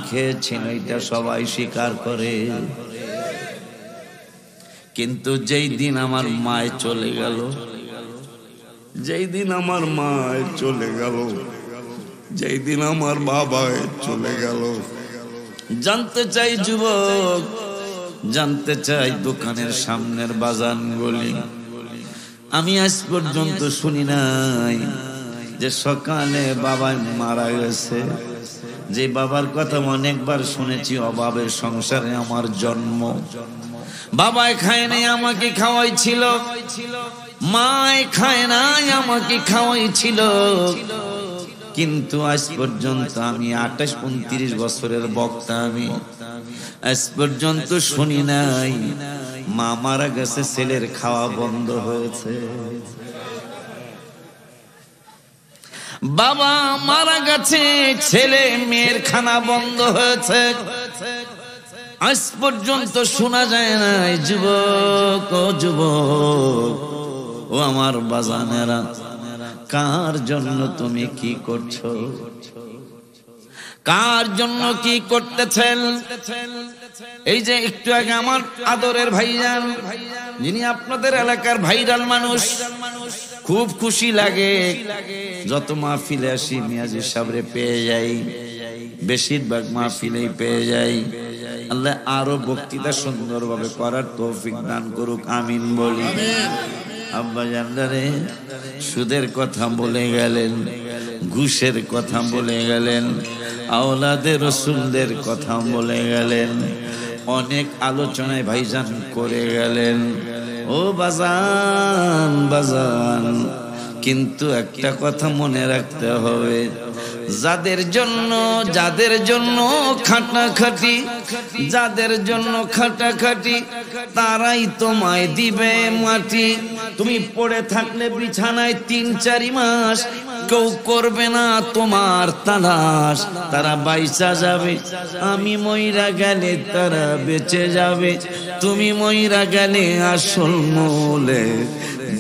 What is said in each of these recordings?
খেয়েছেন এটা সবাই স্বীকার করে। কিন্তু যেই দিন আমার মায় চলে গেল, যেই দিন আমার মায় চলে গেল, যেই দিন আমার বাবায় চলে গেল, জানতে চাই যুবক, জানতে চাই দোকানের সামনের বাজান বলি, আমি আজ পর্যন্ত শুনি নাই যে সকালে বাবা মারা গেছে। যে বাবার কথা অনেকবার শুনেছি, অভাবের সংসারে আমার জন্ম, বাবাই খায় নাই আমাকে খাওয়াইছিল, মায় খায় নাই আমাকে খাওয়াইছিল, কিন্তু আজ পর্যন্ত আমি 28-29 বছরের বক্তা, আমি আজ পর্যন্ত শুনি নাই মা মারা গেছে ছেলের খাওয়া বন্ধ হয়েছে, বাবা মারা গেছে ছেলে মেয়ের খানা বন্ধ হয়েছে, আজ পর্যন্ত শোনা যায় নাই। যুবক, ও যুবক, ও আমার বাজানেরা, কার জন্য তুমি কি করছো? কার জন্য কি করতেছেন? এই যে একটু আগে আমার আদরের ভাইজান, যিনি আপনাদের এলাকার ভাইরাল মানুষ, খুব খুশি লাগে যত মাহফিলে আসি মিয়াজি সাহেবরে পেয়ে যাই, বেশিরভাগ মাহফিলেই পেয়ে যাই। আল্লাহ আরো বক্তৃতা সুন্দরভাবে করার তৌফিক দান করুক, আমিন বলি। আব্বা জানদারে সুদের কথা বলে গেলেন, ঘুষের কথা বলে গেলেন, আওলাদে রসুলদের কথা বলে গেলেন, অনেক আলোচনায় ভাইজান করে গেলেন। ও বাজান, বাজান, কিন্তু একটা কথা মনে রাখতে হবে, যাদের জন্য খাটাখাটি, যাদের জন্য খাটাখাটি, তারাই তোমায় দিবে মাটি। তুমি পড়ে থাকলে বিছানায় 3-4 মাস, কেউ করবে না তোমার তালাশ, তারা বাইচা যাবে, আমি মইরা গেলে তারা বেঁচে যাবে, তুমি মইরা গেলে আসল মূলে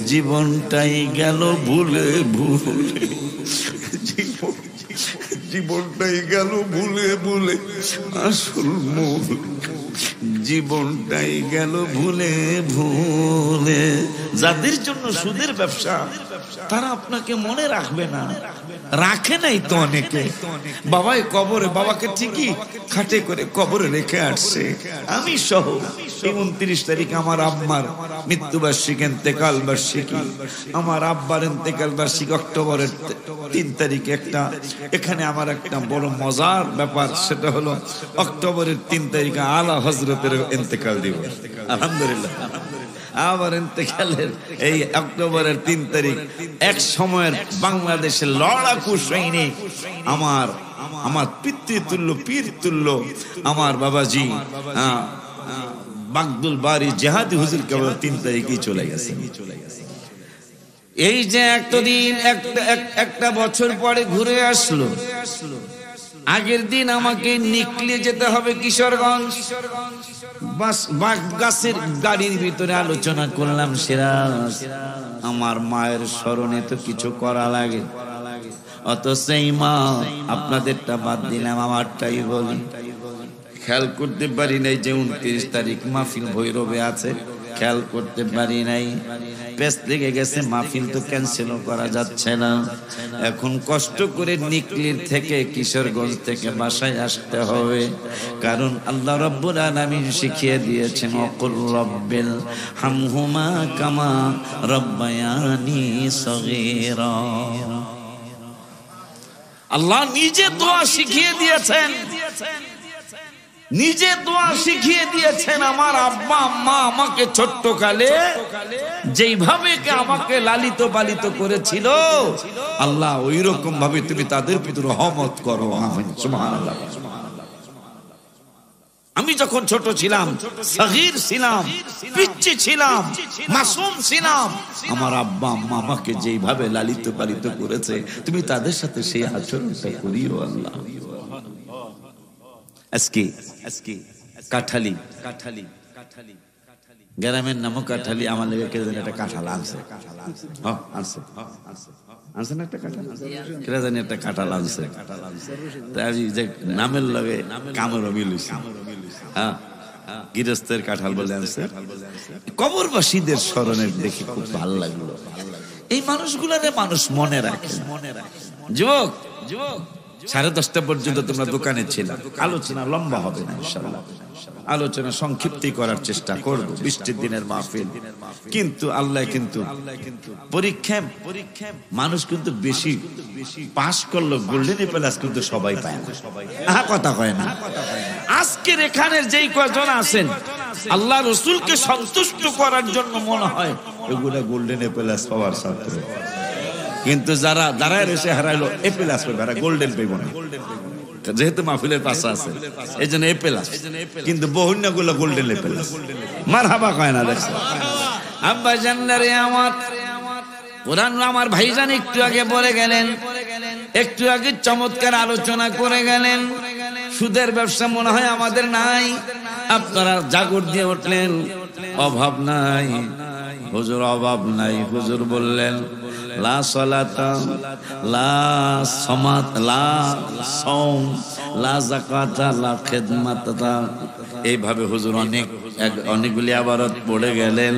জীবনটাই গেল ভুলে ভুলে, জীবনটাই গেল ভুলে ভুলে, আসল মূল জীবনটাই গেল ভুলে ভুলে। যাদের জন্য সুদের ব্যবসা, তারা আপনাকে মনে রাখবে না, রাখে নাই তো অনেকে। বাবাই কবরে, বাবাকে ঠিকই খাটে করে কবরে রেখে আসছে। আমি সহ 29 তারিখ আমার আম্মার মৃত্যুবার্ষিকী, ইন্তেকাল বার্ষিকী, আমার আব্বার ইন্তেকাল বার্ষিকী অক্টোবরের 3 তারিখে। এখানে আমার একটা বড় মজার ব্যাপার, সেটা হলো অক্টোবরের 3 তারিখে আলা হযরতের ইন্তেকাল দিবস। আলহামদুলিল্লাহ, আমার ইন্তেকালের এই অক্টোবরের 3 তারিখ, এক সময়ের বাংলাদেশের লড়াকু সৈনিক, আমার পিতৃতুল্য পীর তুল্য আমার বাবাজি বাগদুল বাড়ি জেহাদি হুজুর কেবল 3 তারিখেই চলে গেছে। এই যে একটা বছর পরে ঘুরে আসলো, আগের দিন আমাকে নিকলে যেতে হবে কিশোরগঞ্জ, বাস গাছের গাড়ির ভিতরে আলোচনা করলাম, সিরাজ আমার মায়ের স্মরণে তো কিছু করা লাগে, অত সেই মা, আপনাদেরটা বাদ দিলাম, আমারটাই বলি। খেয়াল করতে পারি নাই যে 29 তারিখ মাহফিল ভৈরবে আছে, খেয়াল করতে পারি নাই, পেছ লেগে গেছে, মাহফিল তো ক্যান্সেলও করা যাচ্ছে না। এখন কষ্ট করে নিকলির থেকে কিশোরগঞ্জ থেকে বাসায় আসতে হবে, কারণ আল্লাহ রাব্বুল আলামিন শিখিয়ে দিয়েছেন, ওয়াকুল রাব্বিল হামহুমা কামা রাব্বায়ানি সগীরা। আল্লাহ নিজে দোয়া শিখিয়ে দিয়েছেন, নিজে দোয়া শিখিয়ে দিয়েছেন। আমার আব্বা আম্মা আমাকে ছোট্ট কালে যেইভাবে আমাকে লালিত পালিত করেছিল, আল্লাহ ওই রকম ভাবে তুমি তাদের প্রতি রহমত করো, আমিন, সুবহানাল্লাহ। আমি যখন ছোট ছিলাম, সগীর ছিলাম, পিচ্চি ছিলাম, মাসুম ছিলাম, আমার আব্বা আম্মা আমাকে যেইভাবে লালিত পালিত করেছে, তুমি তাদের সাথে সেই আচরণটা করিও আল্লাহ। আজকে কাঠালি, গ্রামের নামও কাঠালি, আমার লেগে একটা কাঁঠাল আনছে, আনছেন একটা কাঁঠাল, কেরা জানি একটা কাঁঠাল আনছে, তাই যে নামের লগে কামেরও মিল হইছে। হ্যাঁ, গৃহস্থের কাঁঠাল বলে আনছে। কবরবাসীদের স্মরণে দেখে খুব ভালো লাগলো। এই মানুষগুলারে মানুষ মনে রাখে। যুবক, 10:30 পর্যন্ত তোমরা দোকানে ছিল, আলোচনা লম্বা হবে না ইনশাআল্লাহ, আলোচনা সংক্ষিপ্তই করার চেষ্টা করব, বৃষ্টির দিনের মাহফিল। কিন্তু আল্লাহ কিন্তু পরীক্ষায় মানুষ কিন্তু বেশি পাস করলো, গোল্ডেন প্লাস কিন্তু সবাই পায় না, কথা কয় না। আজকের এখানের যেই কয়জন আছেন আল্লাহ রসুলকে সন্তুষ্ট করার জন্য মনে হয় এগুলা গোল্ডেন প্লাস পাওয়ার ছাত্র, কিন্তু যারা দাঁড়ায় রয়েছে হারাইলো এ প্লাস পাবে, এরা গোল্ডেন পাইব না, যেহেতু মাহফিলের পাশে আছে এই জন্য এ প্লাস, কিন্তু বহুন্যা গুলো গোল্ডেন এ প্লাস। মারহাবা কয় না দেখছে আব্বা জান্নারে আমার কোরআন। আমার ভাইজান একটু আগে বলে গেলেন, একটু আগে চমৎকার আলোচনা করে গেলেন। সুদের ব্যবসা মনে হয় আমাদের নাই, আপনারা জাগর দিয়ে উঠলেন অভাব নাই হুজুর, অভাব নাই। হুজুর বললেন লা সালাতা লা সামাত লা সাওম লা যাকাতা লা খিদমাতা, এইভাবে হুজুর অনেকগুলি আবারত পড়ে গেলেন।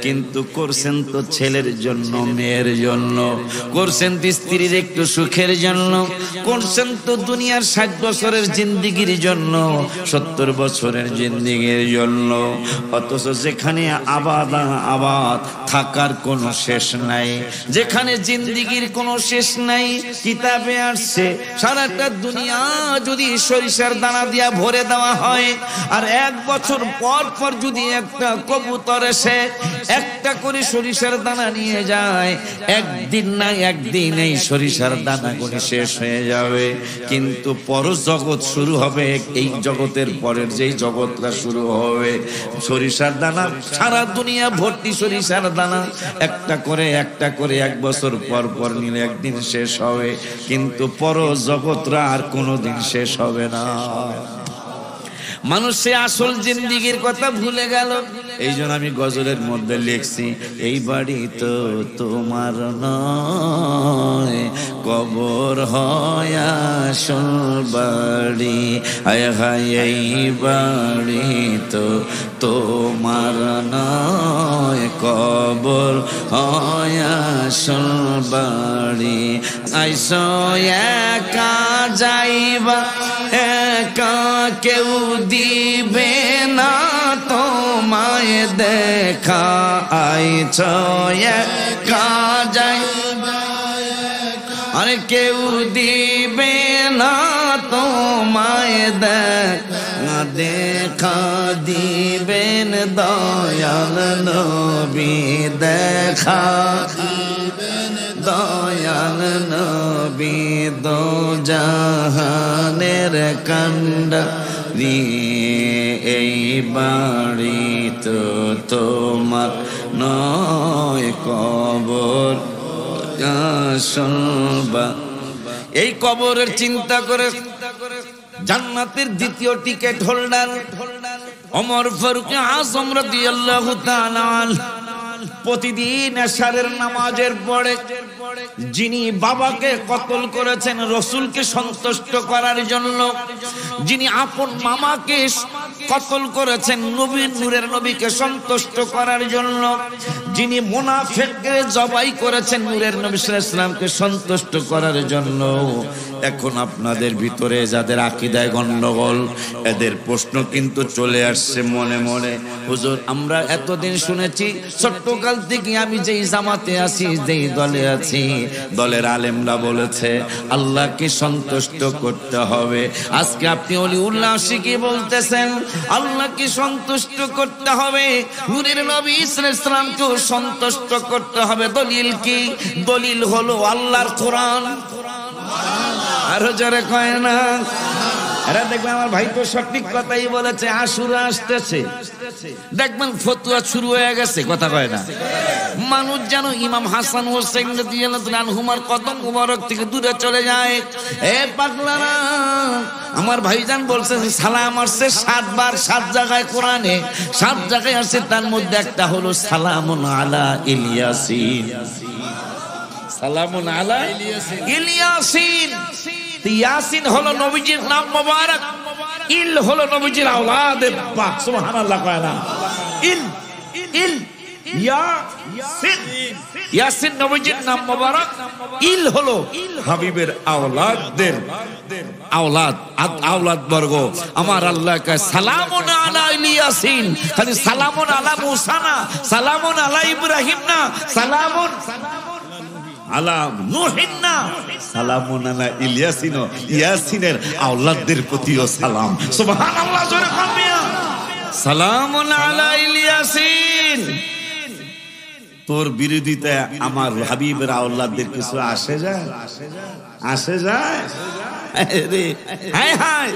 কিন্তু করছেন তো ছেলের জন্য, মেয়ের জন্য, করছেন তো স্ত্রীর একটু সুখের জন্য, করছেন তো দুনিয়ার 60 বছরের জিন্দিগির জন্য, 70 বছরের জিন্দিগির জন্য। অথচ যেখানে আবাদ থাকার কোনো শেষ নাই, যেখানে জিন্দিগির কোনো শেষ নাই, কিতাবে আসছে সারাটা দুনিয়া যদি সরিষার দানা দিয়া ভরে দেওয়া হয়, আর 1 বছর পর পর যদি একটা কবুতর এসে একটা করে সরিষার দানা নিয়ে যায়, একদিন না একদিন এই সরিষার দানাগুলি শেষ হয়ে যাবে। কিন্তু পর জগৎ শুরু হবে, এই জগতের পরের যেই জগৎটা শুরু হবে, সরিষার দানা সারা দুনিয়া ভর্তি সরিষার দানা, একটা করে 1 বছর পর পর নিলে একদিন শেষ হবে, কিন্তু পর জগৎরা আর কোনোদিন শেষ হবে না। মানুষ সে আসল জিন্দিগির কথা ভুলে গেল। এই জন্য আমি গজলের মধ্যে লিখছি, এই বাড়ি তো তোমার নয়, কবর হয় আসল বাড়ি। হায় হায় এই বাড়ি তো তোমার নয়, কবর হয় আসল বাড়ি। আইসো একা যাইবা, একা কেউ দিবে না তোমায় দেখা। আইছো একা যাইবা, আরে কেউ দিবে না তোমায় দেখা। দেখা দিবেন দয়াল নবী, দেখা দয়াল নবী, দো জাহানের কান্ডারি। এই বাড়ি তো তোমার নয়, কবর আসবা। এই কবরের চিন্তা করে জান্নাতের দ্বিতীয় টিকিট হোল্ডার ওমর ফারুক আযম রাদিয়াল্লাহু তাআলা প্রতিদিন এশারের নামাজের পরে যিনি বাবাকে কতল করেছেন রসুলকে সন্তুষ্ট করার জন্য, যিনি আপন মামাকে কতল করেছেন নূরের নবীকে সন্তুষ্ট করার জন্য, যিনি মুনাফিককে জবাই করেছেন নূরের নবী সাল্লাল্লাহু আলাইহি ওয়াসাল্লামকে সন্তুষ্ট করার জন্য, এখন আপনাদের ভিতরে যাদের আকীদায় গন্ডগোল, এদের প্রশ্ন কিন্তু চলে আসছে মনে মনে, হুজুর আমরা এতদিন শুনেছি, ছোট্টকাল থেকে আমি যেই জামাতে আছি, যেই দলে আছি, দলের আলেমরা বলেছে আল্লাহকে সন্তুষ্ট করতে হবে। আজকে আপনি ওলিউল্লাহ আশিকি বলতেছেন আল্লাহকে সন্তুষ্ট করতে হবে, নূরের নবী সাল্লাল্লাহু আলাইহি ওয়াসাল্লামকেও সন্তুষ্ট করতে হবে। দলিল কি? দলিল হলো আল্লাহর কোরআন। আরো জোরে কয় না? এরা দেখবেন আমার ভাই তো সঠিক কথাই বলেছে, আশুরা আসতেছে, দেখবেন ফতুয়া শুরু হয়ে গেছে, কথা কয় না। মানুষ যেন ইমাম হাসান হোসেন রাদিয়াল্লাহু আনহুমার কদম মুবারক থেকে দূরে চলে যায়। এ পাগলারা, আমার ভাইজান বলছেন সালাম আসছে 7 বার 7 জায়গায়, কোরআনে 7 জায়গায় আসছে, তার মধ্যে একটা হলো সালামুন আলা ইলিয়াসিন। সালামুন আলা ইলিয়াসিন। ইয়াসিন হলো নবীজির নাম মোবারক, ইল হলো নবীজির আওলাদে পাক। সুবহানাল্লাহ কয় না? ইল ইল ইয়াসিন, ইয়াসিন নবীজির নাম মোবারক, ইল হলো হাবিবের আওলাদদের আওলাদ, আওলাদ বর্গ। আমার আল্লাহ কয় সালামুন আলা ইলিয়াসিন, খালি সালামুন আলা মুসা না, সালামুন আলা ইব্রাহিম না, সালামুন আলা নূহিন না, সালামুন আলা ইলিয়াসিন, ইয়াসিনের আওলাদদের প্রতিও সালাম। সুবহানাল্লাহ জোরে কামিয়া। সালামুন আলা ইলিয়াসিন। তোর বিরোধিতা আমার হাবিবের আওলাদদের কিছু আসে যায়? আসে যায়? আরে হায় হায়,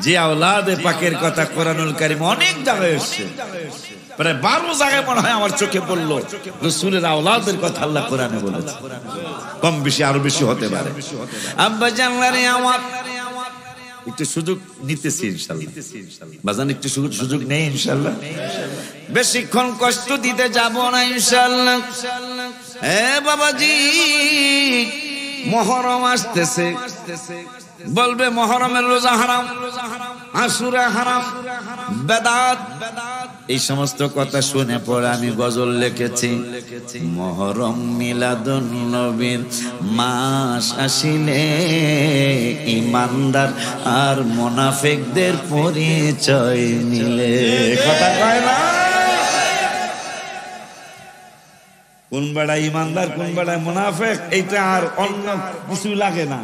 যে আওলাদে পাকের কথা কোরআনুল কারীম অনেক জায়গায় এসেছে, প্রায় 12 জায়গায় মনে হয় আমার চোখে পড়লো রাসূলের আওলাদের কথা আল্লাহ কোরআনে বলেছে। কম বেশি আরো বেশি হতে পারে। আব্বা জানলারে আমার একটু সুযোগ নিতেছি ইনশাআল্লাহ, বাজান একটু সুযোগ নেই ইনশাআল্লাহ, বেশিক্ষণ কষ্ট দিতে যাব না ইনশাআল্লাহ। বাবাজি মুহররম আসতেছে, বলবে মুহররমের রোজা হারাম, আশুরা হারাম, বেদাত, এই সমস্ত কথা শুনে পরে আমি গজল লিখেছি। মুহররম মিলাদুন নবীর মাস আসিলে ঈমানদার আর মুনাফিকদের পরিচয় মিলে। কথা কয় না? কোন বেড়া ইমানদার, কোন বেড়া মুনাফিক, এইটা আর অন্য কিছু লাগে না।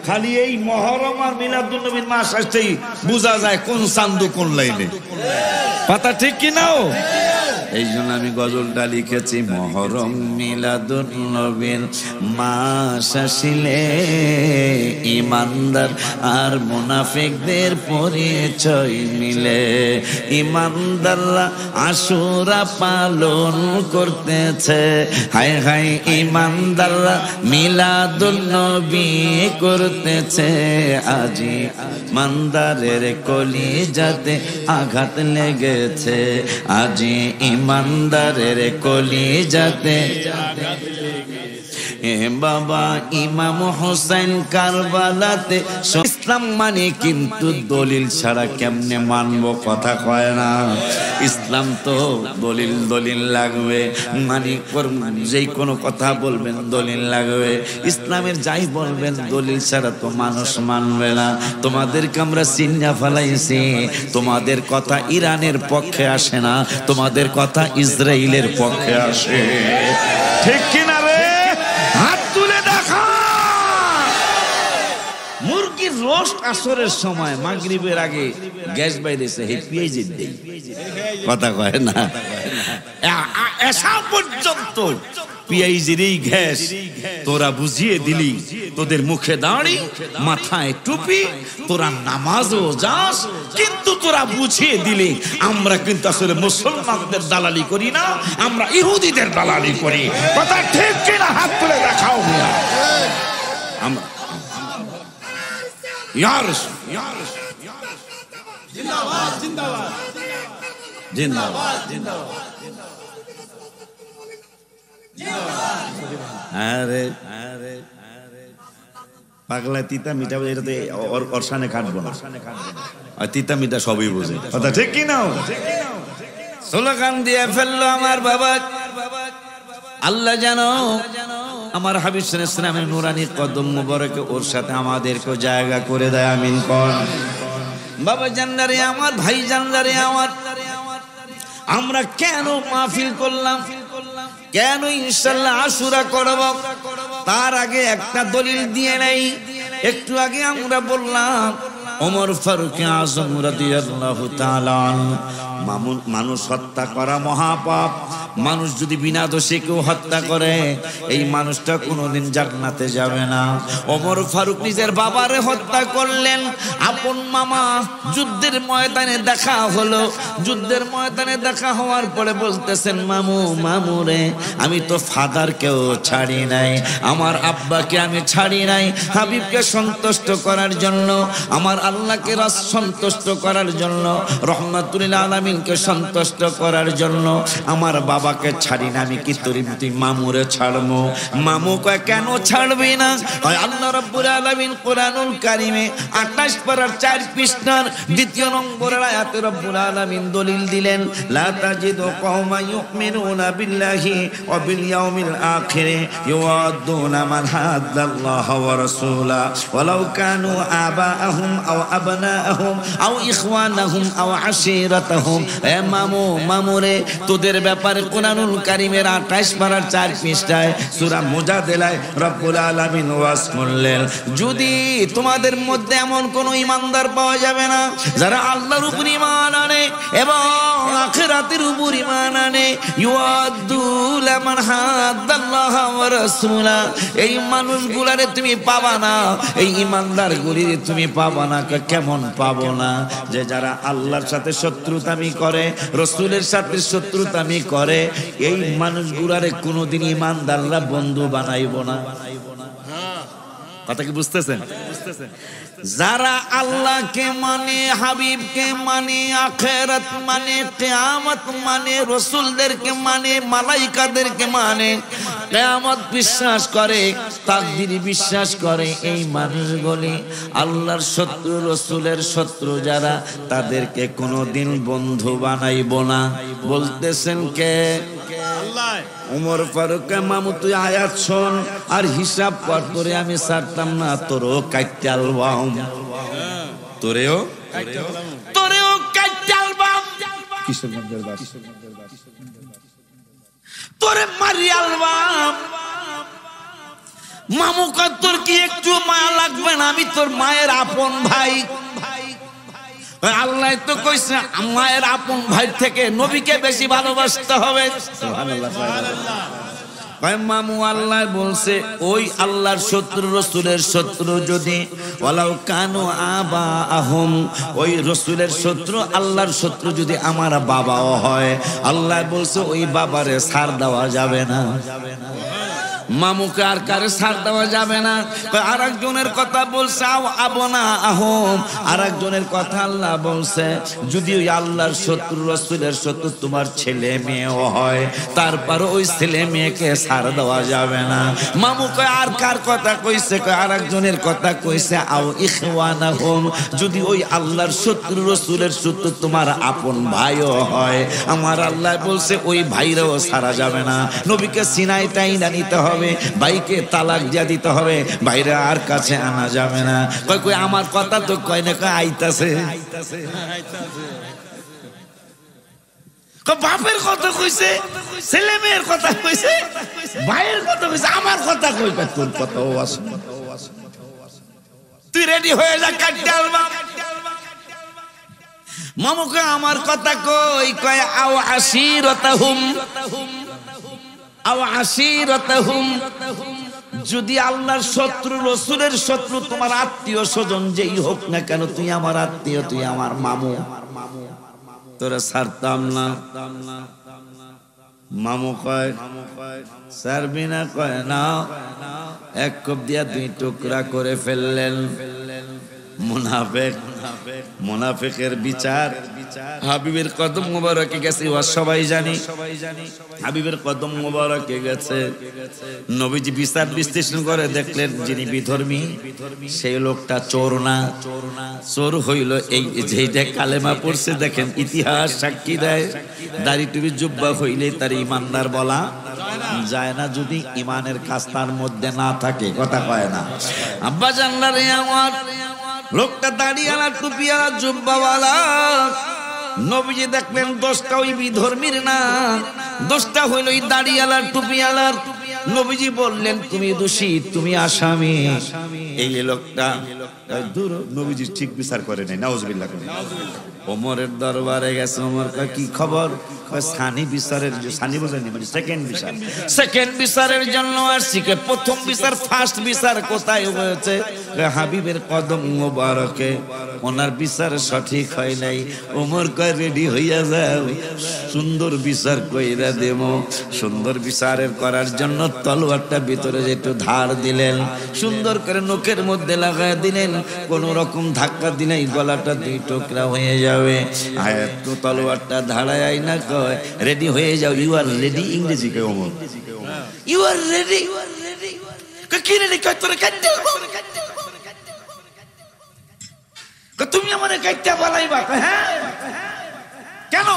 খালি এই মুহররম আর মিলাদুন নবীর মাস আসতেই বোঝা যায় কোন চান্দু কোন লাইনে। কথা ঠিক কি নাও? এই জন্য আমি গজলটা লিখেছি, মুহররম মিলাদুন নবীর মাস আসিলে ঈমানদার আর মুনাফিকদের পরিচয় মিলে। ঈমানদাররা আশুরা পালন করতেছে, হায় হায় ঈমানদাররা মিলাদুন নবী করতেছে। আজি ঈমানদারের কলিজাতে আঘাত লেগেছে, আজি ঈমানদারের কলিজাতে। বাবা ইমাম হোসেন কারবালাতে, ইসলাম মানে কিন্তু দলিল ছাড়া কেমনে মানবো? কথা কয় না? ইসলাম তো দলিল, দলিল লাগবে, মানে যেই কোনো কথা বলবেন দলিল লাগবে। ইসলামের যাই বলবেন দলিল ছাড়া তো মানুষ মানবে না। তোমাদেরকে আমরা চিন্না ফেলাইছি, তোমাদের কথা ইরানের পক্ষে আসে না, তোমাদের কথা ইসরায়েলের পক্ষে আসে। ঠিক কিনা রে? হাত তুলে দেখা। মুরগির রোস্ট আসরের সময় মাগরিবের আগে গ্যাস বাইরেছে, হে পিএইচডি দেই। কথা কয় না? এসা পর্যন্ত পিএইচডি গ্যাস তোরা বুঝিয়ে দিলি, তোদের মুখে দাড়ি, মাথায় টুপি, তোরা নামাজও যাস, কিন্তু তোরা বুঝিয়ে দিলি আমরা কিন্তু আসলে মুসলমানদের দালালি করি না, আমরা ইহুদিদের দালালি করি। কথা ঠিক কিনা? হাত তুলে দেখাও। আমরা জিন্দাবাদ জিন্দাবাদ জিন্দাবাদ জিন্দাবাদ। আরে আরে পাগলা তিতা মিঠা, এটা তো ওর সামনে খাটবো না, আর তিতা মিঠা সবই বোঝে। কথা ঠিক কি নাও? স্লোগান দিয়ে ফেললো আমার বাবা। আল্লাহ জানো আমার হাবিব সাল্লাল্লাহু আলাইহি ওয়াসাল্লামের নূরানি কদম মুবারকে ওর সাথে আমাদেরকে জায়গা করে দেয়। আমিন কোন? বাবা জানদারে আমার, ভাই জানদারে আমার, আমরা কেন মাহফিল করলাম, কেন ইনশাআল্লাহ আশুরা করব? তার আগে একটা দলিল দিয়ে নেই। একটু আগে আমরা বললাম ওমর ফারুক আযম রাদিয়াল্লাহু তাআলা মানুষ হত্যা করা মহাপাপ। মানুষ যদি বিনা দোষে কেউ হত্যা করে, এই মানুষটা কোনোদিন জান্নাতে যাবে না। ওমর ফারুক নিজের বাবারে হত্যা করলেন, আপন মামা। যুদ্ধের ময়দানে দেখা হলো, যুদ্ধের ময়দানে দেখা হওয়ার পরে বলতেছেন, মামু মামুরে আমি তো ফাদারকেও ছাড়ি নাই, আমার আব্বাকে আমি ছাড়ি নাই। হাবিবকে সন্তুষ্ট করার জন্য, আমার আল্লাহকে সন্তুষ্ট করার জন্য, রহমাতুল আলামিনকে সন্তুষ্ট করার জন্য আমার বাবা বাবাকে ছাড়ি না, আমি কি তুই মামুরে ছাড়বো? মামু কয় কেন ছাড়বি না? আল্লাহ রাব্বুল আলামিন কোরআনুল কারীমে 28 পারার 4 পৃষ্ঠার 2 নম্বরের আয়াতে রাব্বুল আলামিন দলিল দিলেন, লা তাজিদু কওমান ইউমিনুনা বিল্লাহি ওয়া বিল ইয়াউমিল আখির ইউআদ্দুনা মান হাদ্দাল্লাহ ওয়া রাসূলা ওয়ালাউ কানু আবাআহুম আও আবনাআহুম আও ইখওয়ানাহুম আও আশীরাতাহুম। এ মামুরে তোদের ব্যাপারে কোরআনুল কারীমের 28 পারার 4 পৃষ্ঠায় সূরা মুজাদালায় রব্বুল আলামিন ওয়াজ করলেন, যদি তোমাদের মধ্যে এমন কোন ঈমানদার পাওয়া যাবে না যারা আল্লাহর উপর ঈমান আনে এবং আখিরাতের উপর ঈমান আনে, ইউআদ্দু লামান হাদ্দাল্লাহ ওয়া রাসূলা, এই মানুষগুলারে তুমি পাবা না, এই ঈমানদারগুলি তুমি পাবা না। কেমন পাবো না? যে যারা আল্লাহর সাথে শত্রুতামি করে, রাসূলের সাথে শত্রুতামি করে, এই মানুষগুলারে কোনোদিন ঈমানদাররা বন্ধু বানাইবো না। কথা কি বুঝতেছেন? যারা আল্লাহকে মানে, হাবিবকে মানে, আখিরাত মানে, কিয়ামত মানে, রাসূলদেরকে মানে, মালাইকাদেরকে মানে, কিয়ামত বিশ্বাস করে, তাকদীর বিশ্বাস করে, এই মানুষগুলি আল্লাহর শত্রু, রাসূলের শত্রু যারা, তাদেরকে কোনোদিন বন্ধু বানাইবো না। বলতেছেন কে? আল্লাহ। উমর ফারুক, মামু তুই আয়াত শোন আর হিসাব কর, তোরে আমি ছাড়তাম না, তোরও কাটতে আলবাম, তোরেও কাটতে আলবাম, তোরে মারি আলবাম। মামু কয় তোর কি একটু মায়া লাগবে না? আমি তোর মায়ের আপন ভাই। আল্লাহ তো কইছে মায়ের আপন ভাই থেকে নবীকে বেশি ভালোবাসতে হবে। মামু আল্লাহ বলছে ওই আল্লাহর শত্রু, রাসূলের শত্রু যদি ওয়ালাউ কানু আবাআহুম, ওই রাসূলের শত্রু, আল্লাহর শত্রু যদি আমার বাবাও হয়, আল্লাহ বলছে ওই বাবারে ছাড় দেওয়া যাবে না। মামুকে আর কারে ছাড় দেওয়া যাবে না। আর একজনের কথা বলছে আবনা আহম, আর একজনের কথা আল্লাহ বলছে যদি ওই আল্লাহর শত্রু, রাসূলের শত্রু তোমার ছেলে মেয়েও হয়, তারপর ওই ছেলে মেয়েকে ছাড় দেওয়া যাবে না। মামুকে আর কার কথা কইছে? আর একজনের কথা কইছে আও ইখওয়ানাহুম, যদি ওই আল্লাহর শত্রু, রাসূলের শত্রু তোমার আপন ভাইও হয়, আমার আল্লাহ বলছে ওই ভাইরাও ছাড়া যাবে না। নবীকে সিনাইটাই না নিতে হবে, ভাইকে তালাক দিয়া দিতে হবে, ভাইরা আর কাছে আনা যাবে না। কই আমার কথা তো কয় না, কয় আইতাছে। বাপের কথা কইছে, ছেলে মেয়ের কথা কইছে, ভাইয়ের কথা কইছে, আমার কথা কই? তোর কথাও আছে, তুই রেডি হয়ে যা, কাটতে আলবা। মামুকে আমার কথা কই? কয় আও আশীরাতাহুম, যদি আল্লাহর শত্রু, রাসূলের শত্রু তোমার আত্মীয় স্বজন যেই হোক না কেন, তুই আমার আত্মীয়, তুই আমার মামু, তোরা ছাড়তাম না। মামু কয় ছাড়বি না? কয় না। এক কোপ দিয়া 2 টুকরা করে ফেললেন। মুনাফিকের বিচার হাবিবের কদম মোবারকে গেছে, সবাই জানি। হাবিবের কদম মোবারকে গেছে, নবীজি বিচার বিশ্লেষণ করে দেখলেন যিনি বিধর্মী সেই লোকটা চোর না, চোর হইল এই যেটা কালেমা পড়ছে। দেখেন ইতিহাস সাক্ষী দেয়, দাড়ি টুপি জুব্বা হইলে তার ইমানদার বলা যায় না যদি ইমানের কাজ তার মধ্যে না থাকে। কথা কয় না? আব্বা জানলা রে আমার, লোকটা দাড়িওয়ালা, টুপিওয়ালা, জুব্বাওয়ালা। নবীজি দেখলেন দোষটা ওই বিধর্মীর না, দোষটা হইল ওই দাড়িওয়ালার, টুপিওয়ালার। নবীজি বললেন তুমি দোষী, তুমি আসামি। এই লোকটা দূর, নবীজি ঠিক বিচার করে নাই, নাউজুবিল্লাহ। ওমরের দরবারে গেছে, ওমর কয় কি খবর? সানি বিচারের, সানি বোঝেনি মানে সেকেন্ড বিচার, সেকেন্ড বিচারের জন্য আসছি। প্রথম বিচার, ফার্স্ট বিচার কোথায় হয়েছে? হাবিবের কদম মোবারকে ওনার বিচার সঠিক হয় নাই। ওমর কয় রেডি হইয়া যাও, সুন্দর বিচার কইরা দেব। সুন্দর বিচারের করার জন্য তলোয়ারটা ভিতরে একটু ধার দিলেন, সুন্দর করে নখের মধ্যে লাগায় দিলেন। কোন রকম ধাক্কা দিলেই গলাটা দুই টুকরা হয়ে যাবে। আয়াত তলোয়ারটা ধারায় আইনা কয় রেডি হয়ে যাও, ইউ আর রেডি। ইংরেজি কয় ওমর ইউ আর রেডি। কি রেডি? কয় তোরে কাটতে তুমি আমারে কাটতে বলাইবা? হ্যাঁ কেন?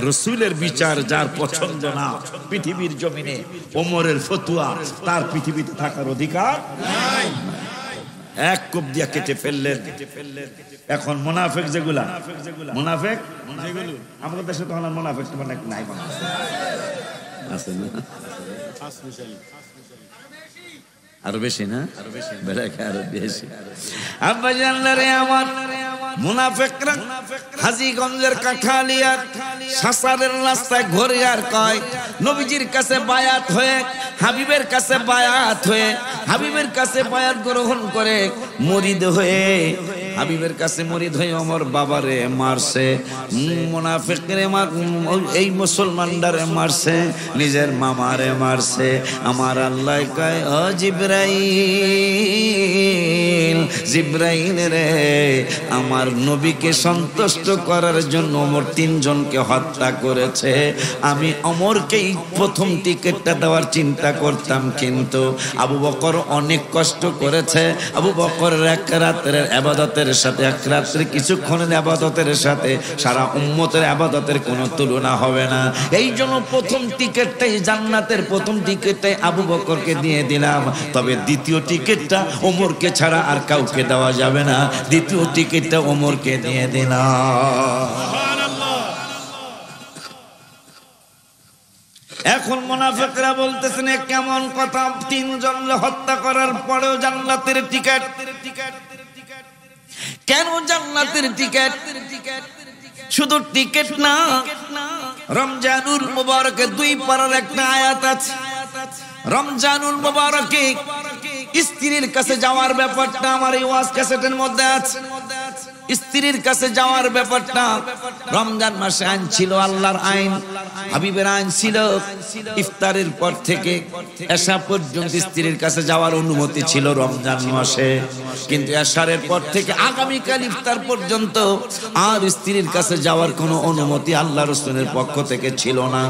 রাসূলের বিচার যার পছন্দ না পৃথিবীর জমিনে ওমরের ফতোয়া তার পৃথিবীতে থাকার অধিকার নাই। এক কোপ দিয়া কেটে ফেললেন। এখন মুনাফিক যেগুলা, মুনাফিক যেগুলো আমাদের দেশে তো হলাম মুনাফিক তো অনেক নাই, আছে না? আরো বেশি না? আরো বেশি। আব্বা জানলে আমার মুনাফিকরা হাজীগঞ্জের কাঠালিয়ার সাসারের রাস্তায় ঘুরে আর কয় নবীজির কাছে বায়াত হয়ে, হাবিবের কাছে বায়াত হয়ে, হাবিবের কাছে বায়াত গ্রহণ করে মুরিদ হয়ে, হাবিবের কাছে মুরিদ হয়ে ওমর বাবারে মারছে, মুনাফিকরে এই মুসলমানদারে মারছে, নিজের মামারে মারছে। আমার আল্লাহ কয় ও জিবরাইল, জিবরাইল রে, আমার নবীকে সন্তুষ্ট করার জন্য ওমর তিনজনকে হত্যা করেছে। আমি ওমরকেই প্রথম টিকেটটা দেওয়ার চিন্তা করতাম, কিন্তু আবু বকর অনেক কষ্ট করেছে। আবু বকরের এক রাতের ইবাদতের সাথে, এক রাত্রে কিছুক্ষণের ইবাদতের সাথে সারা উম্মতের ইবাদতের কোনো তুলনা হবে না। এই জন্য প্রথম টিকেটটাই, জান্নাতের প্রথম টিকেটটাই আবু বকরকে দিয়ে দিলাম। তবে দ্বিতীয় টিকেটটা ওমরকে ছাড়া আর কাউকে দেওয়া যাবে না। দ্বিতীয় টিকেটটা ওমরকে দিয়ে দিলাম। এখন মুনাফিকরা বলতেছেন কেমন কথা, তিনজন হত্যা করার পরেও জান্নাতের টিকেট। কেন জান্নাতের টিকেট? শুধু টিকেট না, রমজানুল মুবারকে 2 পারার একটা আয়াত আছে। রমজানুল মুবারকে স্ত্রীর কাছে যাওয়ার ব্যাপারটা আমার এই ওয়াজ ক্যাসেটের মধ্যে আছে। স্ত্রীর কাছে যাওয়ার ব্যাপারটা রমজান মাসে আইন ছিল, আল্লাহর আইন, হাবিবের আইন ছিল। ইফতারের পর থেকে এশা পর্যন্ত স্ত্রীর কাছে যাওয়ার অনুমতি ছিল রমজান মাসে, কিন্তু এশারের পর থেকে আগামীকাল ইফতার পর্যন্ত আর স্ত্রীর কাছে যাওয়ার কোনো অনুমতি আল্লাহ রাসূলের পক্ষ থেকে ছিল না।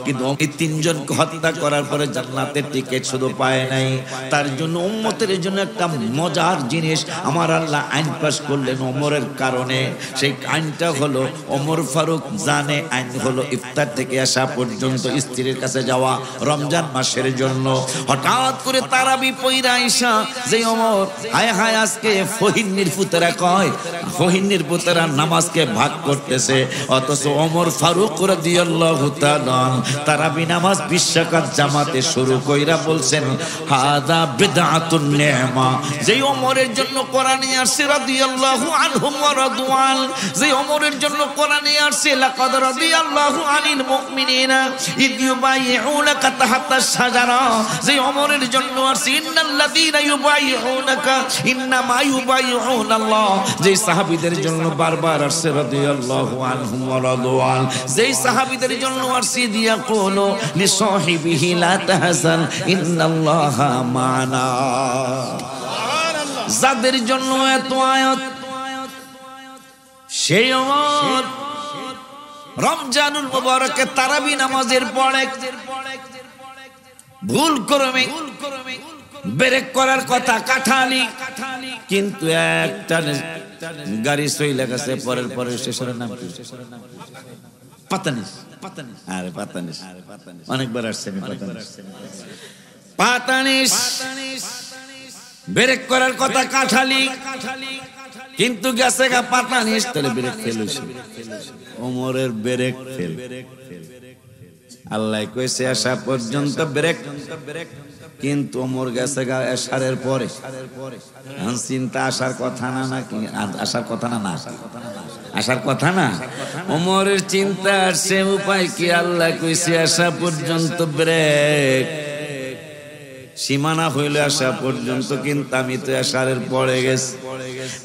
কিন্তু এই তিনজনকে হত্যা করার পরে জান্নাতের টিকিট শুধু পায় নাই, তার জন্য উম্মতের জন্য একটা মজার জিনিস আমার আল্লাহ আইন পাশ করলেন ওমরের কারণে। সেই আইনটা হলো ওমর ফারুক জানে আইন হলো ইফতার থেকে আসা পর্যন্ত স্ত্রীর কাছে যাওয়া রমজান মাসের জন্য। হঠাৎ করে তারাবি পয়রা আইসা যে ওমর হায় হায় আজকে ফহিন্নির পুতরা কয়, ফহিন্নির পুতরা নামাজকে ভাগ করতেছে, অথচ ওমর ফারুক রাদিয়াল্লাহু তাআলা তারাবি নামাজ 20 রাকাত জামাতে শুরু কইরা বলছেন হাদা বিদআতুন নি'মা। যে ওমরের জন্য কোরআন আসছে রাদিয়াল্লাহু আনহু ওয়া রাদওয়ান, যে ওমরের জন্য কোরআন আসছে লাকাদ রাদিয়াল্লাহু আনিল মুমিনিনা ইদ ইউবাইউনাকা তাহতা শাজারা, যে ওমরের জন্য আসছে ইন্নাল্লাযীনা ইউবাইউনাকা ইন্নামা ইউবাইউনাল্লাহ, যে সাহাবীদের জন্য বারবার আসছে রাদিয়াল্লাহু আনহু ওয়া রাদওয়ান, যে সাহাবীদের জন্য আসছে দিয়া কোলো লিসাহিবিহি লা তাহজান ইন্নাল্লাহা মা'না। যাদের জন্য এত আয়াত, সেই ওমর রমজানুল মুবারকে তারাবি নামাজের পরে ভুল করবে ব্রেক করার কথা কাঠালি, কিন্তু একটা গাড়ি চলে গেছে পরের পরে স্টেশনের নাম কি? পাতানিস। আরে পাতানিস অনেকবার আসছে আমি পাতানিস। ব্রেক করার কথা কাঠালি, কিন্তু গেছে গা পাতানিস, তাহলে ব্রেক ফেল হইছে। ওমরের ব্রেক ফেল। আল্লাহ কইছে আসা পর্যন্ত ব্রেক, কিন্তু ওমর গেছে গা এশারের পরে। চিন্তা আসার কথা না, নাকি আসার কথা না? না আসার কথা না। ওমরের চিন্তা আসছে উপায় কি? আল্লাহ কইছে আসা পর্যন্ত ব্রেক। সীমানা হইলে আসা পর্যন্ত, কিন্তু আমি তো এশারের পরে গেছি।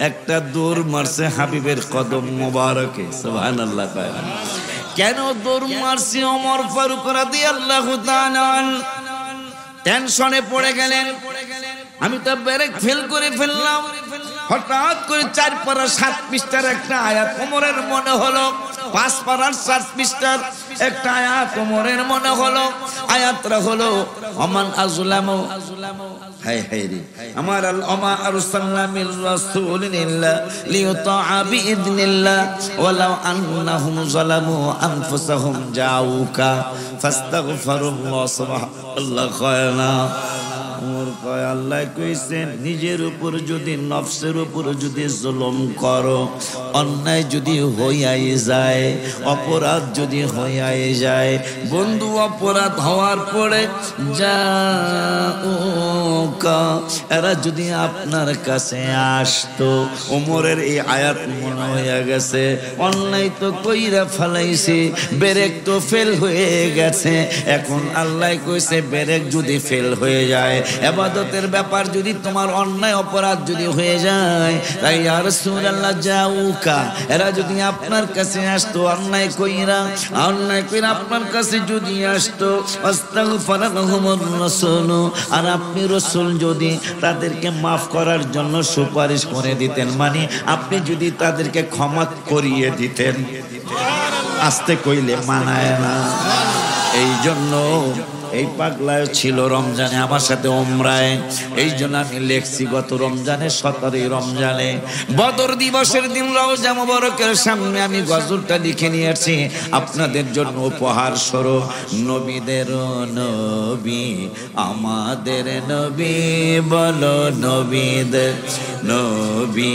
একটা দৌড় মারছে হাবিবের কদম মোবারকে, সুবহানাল্লাহ। কেন দৌড় মারছে? ওমর ফারুক রাদিয়াল্লাহু তাআলা টেনশনে পড়ে গেলেন। আমি তো ব্রেক ফেল করে ফেললাম। হঠাৎ করে 4 পারা 7 পৃষ্ঠার একটা আয়াত ওমরের মনে হলো, 5 পারার 7 পৃষ্ঠার একটা আয়াত ওমরের মনে হলো। আয়াতটা হলো ওমান আযলামু, হায় হায় রে আমার ওমা আরসালনা মির রাসূলিন ইল্লা লিয়ুতাআ বিইذنিল্লাহ ওয়ালাউ আন্নাহুম যালামু আনফুসাহুম জাউকা ফাস্তাগফিরুল্লাহ সুবহানাল্লাহ খায়না। ওমর কয় আল্লাহ কইছেন নিজের উপর যদি, নফসের উপর যদি জুলুম করো, অন্যায় যদি হইয়াই যায়, অপরাধ যদি হইয়াই যায়, বন্ধু অপরাধ হওয়ার পরে যাউকা, এরা যদি আপনার কাছে আসতো, ওমরের এই আয়াত মনে হইয়া গেছে অন্যায় তো কইরা ফেলাইছে, ব্রেক তো ফেল হয়ে গেছে, এখন আল্লাহ কইছে ব্রেক যদি ফেল হয়ে যায়, ইবাদতের ব্যাপার যদি তোমার অন্যায় অপরাধ যদি হয়ে যায়, তাই ইয়া রাসূলুল্লাহ যাউকা, এরা যদি আপনার কাছে আসতো অন্যায় কইরা আপনার কাছে যদি আসতো, আস্তাগফিরুহুমুর রাসূল, আর আপনি রাসূল যদি তাদেরকে মাফ করার জন্য সুপারিশ করে দিতেন, মানে আপনি যদি তাদেরকে ক্ষমা করিয়ে দিতেন, আস্তে কইলে মানায় না। এই জন্য এই পাগলায় ছিল রমজানে আমার সাথে ওমরায়, এই জন্য আমি লেখছি গত রমজানে 17 রমজানে বদর দিবসের দিন রওজা মুবারকের সামনে আমি গজলটা লিখে নিয়ে আসছি আপনাদের জন্য উপহার স্বরূপ। নবীদের নবী আমাদের নবী, বলো নবীদের নবী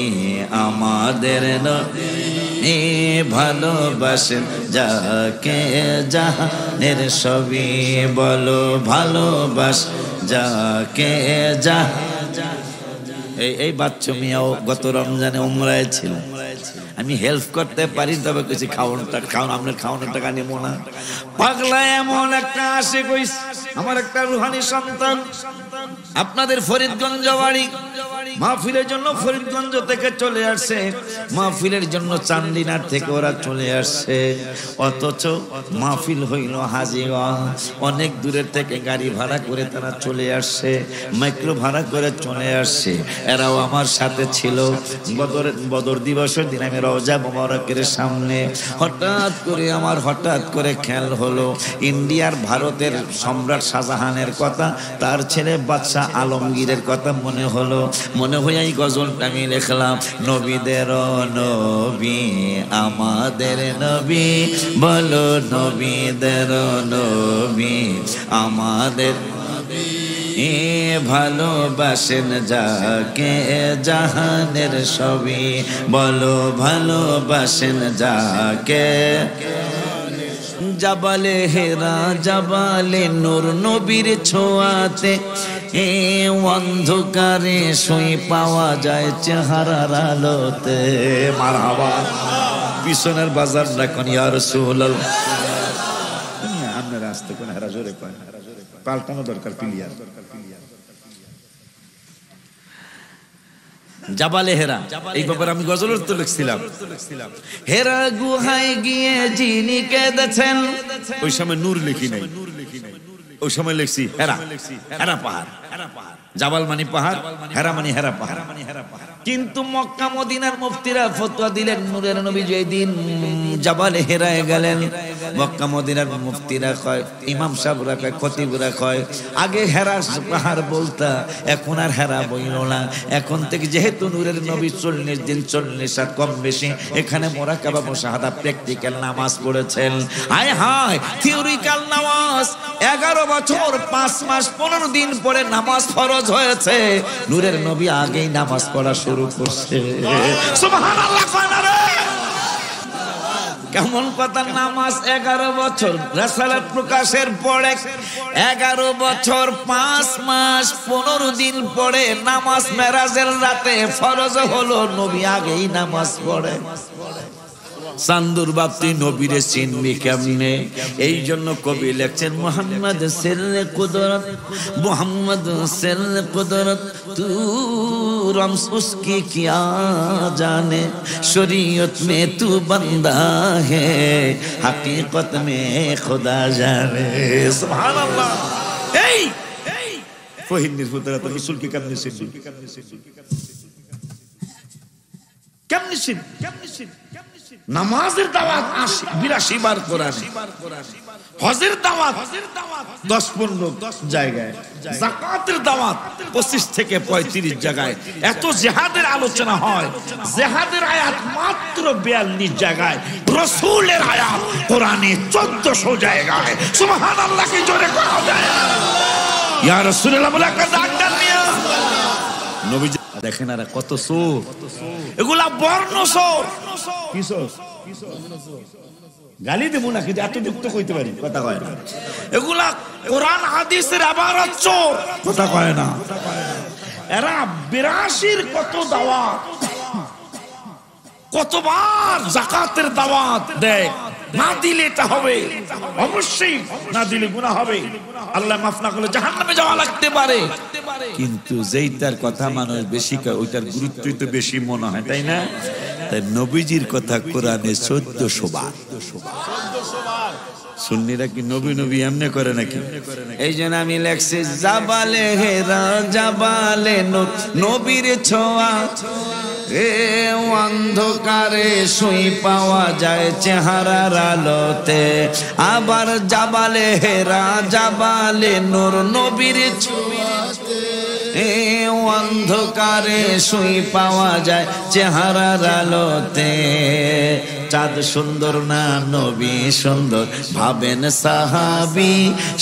আমাদের নবী, ভালোবাসেন যাকে জাহানের সবই, বলো ভালোবাস যাকে যা। এই বাচ্চা মিয়াও গত রমজানে উমরায় ছিল। আমি হেল্প করতে পারি, তবে কিছু খাওয়ানোটা আপনার খাওয়ানোর টাকা নেব না। পাগলা এমন একটা আসে কইস, আমার একটা রুহানি সন্তান আপনাদের ফরিদগঞ্জ বাড়ি, মাহফিলের জন্য ফরিদগঞ্জ থেকে চলে আসছে, মাহফিলের জন্য চান্দিনার থেকে ওরা চলে আসছে, অথচ মাহফিল হইল হাজীগঞ্জ, অনেক দূরের থেকে গাড়ি ভাড়া করে তারা চলে আসছে, মাইক্রো ভাড়া করে চলে আসছে। এরাও আমার সাথে ছিল। বদর দিবসের দিন আমি রওজা মুবারকের সামনে হঠাৎ করে খেয়াল হলো ইন্ডিয়ার ভারতের সম্রাট শাহজাহানের কথা, তার ছেলে বাদশাহ আলমগীরের কথা মনে হলো। মনে হয়ে এই গজলটা আমি লিখলাম, নবীদের নবী আমাদের নবী, বলো নবীদের নবী আমাদের, ভালোবাসেন যাকে জাহানের সবই, বলো ভালোবাসেন যাকে। জাবালে হেরা জাবালে নূর নবীর ছোঁয়াতে, অন্ধকারে সই পাওয়া যায় চেহারার আলোতে। মারহাবা। পিছনের বাজার রাখুন ইয়া রাসূলুল্লাহ। আপনার আসতে কোন হারা জোরে পায়, পাল্টানো দরকার, ক্লিয়ার। জাবালে হেরা, এই ব্যাপারে আমি গজলের তো লিখছিলাম। হেরা গুহায় গিয়ে যিনি কেঁদেছেন, ওই সময় নূর লিখি নাই, ওই সময় লিখছি হেরা, হেরা পাহাড়। জাবাল মানে পাহাড়, হেরা মানে হেরা পাহাড়। কিন্তু মক্কা মদিনার মুফতিরা ফতোয়া দিলেন নূরের নবী যেদিন জাবালে হেরায় গেলেন, মক্কা মদিনার মুফতিরা কয়, ইমাম সাহেবরা কয়, খতিবরা কয়, আগে হেরা পাহাড় বলতা, এখন আর হেরা বইল না। এখন থেকে যেহেতু নূরের নবী 40 দিন 40 রাত কম বেশি এখানে মুরাকাবা মুশাহাদা প্র্যাকটিক্যাল নামাজ পড়েছেন। হায় হায়, থিওরিক্যাল নামাজ 11 বছর 5 মাস 15 দিন পরে নামাজ ফরজ হয়েছে। নূরের নবী আগেই নামাজ পড়া শুরু করছে। সুবহানাল্লাহ। কেমন কথা, নামাজ 11 বছর রাসালাত প্রকাশের পরে 11 বছর 5 মাস 15 দিন পরে নামাজ মেরাজের রাতে ফরজ হলো, নবী আগেই নামাজ পড়ে। চান্দুর বাপ তুই নবীরে চিনবি কেমনে? এই জন্য কবি লেখছেন মোহাম্মদ সেরে কুদরত, মোহাম্মদ সেরে কুদরত তু রমস উসকি কিয়া জানে, শরীয়ত में तू बंदा है, हकीकत में खुदा जाने। सुभान अल्लाह। এই ফহিনীর পুত্র তো রাসূল কে কেমনে চিনবি? কেমনে চিনবি? নামাজের দাওয়াত 82 বার কোরআন, হজের দাওয়াত 10-15 জায়গায়, যাকাতের দাওয়াত 25 থেকে 35 জায়গায়, এত জিহাদের আলোচনা হয়, জিহাদের আয়াত মাত্র 42 জায়গায়, রাসূলের আয়াত কোরআনে 1400 জায়গায়। সুবহানাল্লাহ কি জোরে করা যায়? ইয়া রাসূলুল্লাহ বলে একটা ডাক দেন মিয়া। নবীজি দেখেন আর কত চোর, এগুলা বর্ণ চোর। কি চোর? গালি দেব নাকি এত যুক্ত কইতে পারি? কথা কয় না। এগুলা কোরআন হাদিসের ইবারত চোর, কথা কয় না। এরা 82 কত দাওয়াত, কতবার যাকাতের দাওয়াত দেয়, না দিলে এটা হবে, অবশ্যই না দিলে গুনাহ হবে, আল্লাহ মাফ না করলে জাহান্নামে যাওয়া লাগতে পারে। কিন্তু যেইটার কথা মানুষ বেশি কয় ওইটার গুরুত্বই তো বেশি মনে হয়, তাই না? তাই নবীজির কথা কোরআনে 1400 বার। সুন্নিরা কি নবী নবী এমনি করে নাকি? এই জন্য আমি লেখছি জাবালে হেরা জাবালে নূর, নবীর ছোঁয়া এ অন্ধকারে শুই পাওয়া যায় চেহারার আলোতে, আবার জাবালে হেরা জাবালে নূর, নবীর ছোঁয়াতে এ অন্ধকারে শুই পাওয়া যায় চেহারার আলোতে। চাঁদ সুন্দর না নবী সুন্দর ভাবেন সাহাবী,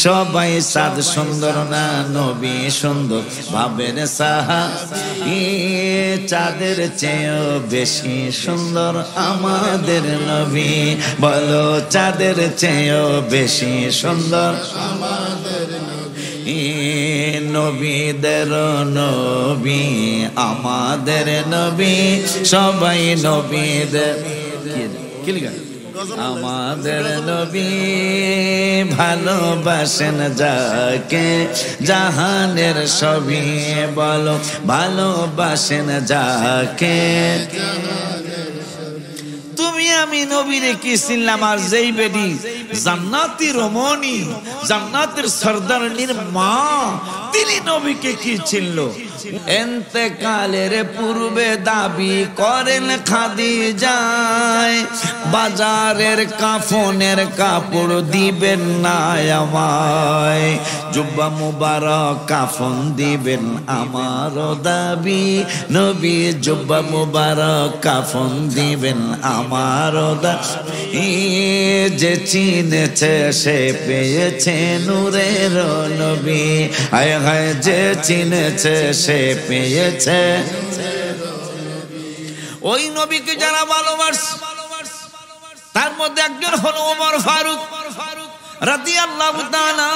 সবাই চাঁদ সুন্দর না নবী সুন্দর ভাবেন সাহাবী, চাঁদের চেয়েও বেশি সুন্দর আমাদের নবী, বলো চাঁদের চেয়েও বেশি সুন্দর আমাদের নবী, নবীদের নবী আমাদের নবী, সবাই নবীদের আমাদের নবী ভালোবাসেন যাকে, জাহানের সবই বলো ভালোবাসেন যাকে। তুমি আমি নবীরে কি চিনলাম? আর যেই বেডি জান্নাতি রমণী, জান্নাতের সরদারনির মা, তিনি নবীকে কি চিনলো? ইন্তেকালের পূর্বে দাবি করেন খাদিজায়, বাজারের কাফনের কাপড় দিবেন না আমায়, জুব্বা মুবারক কাফন দিবেন আমারও দাবি, নবী জুব্বা মুবারক কাফন দিবেন আমারও দাবি, যে চিনেছে সে পেয়েছে নূরের নবী, হায় হায় যে চিনেছে সে পেয়েছে। ওই নবীকে যারা ভালোবাসে তার মধ্যে একজন হলো ওমর ফারুক রাদিয়াল্লাহু তাআলা।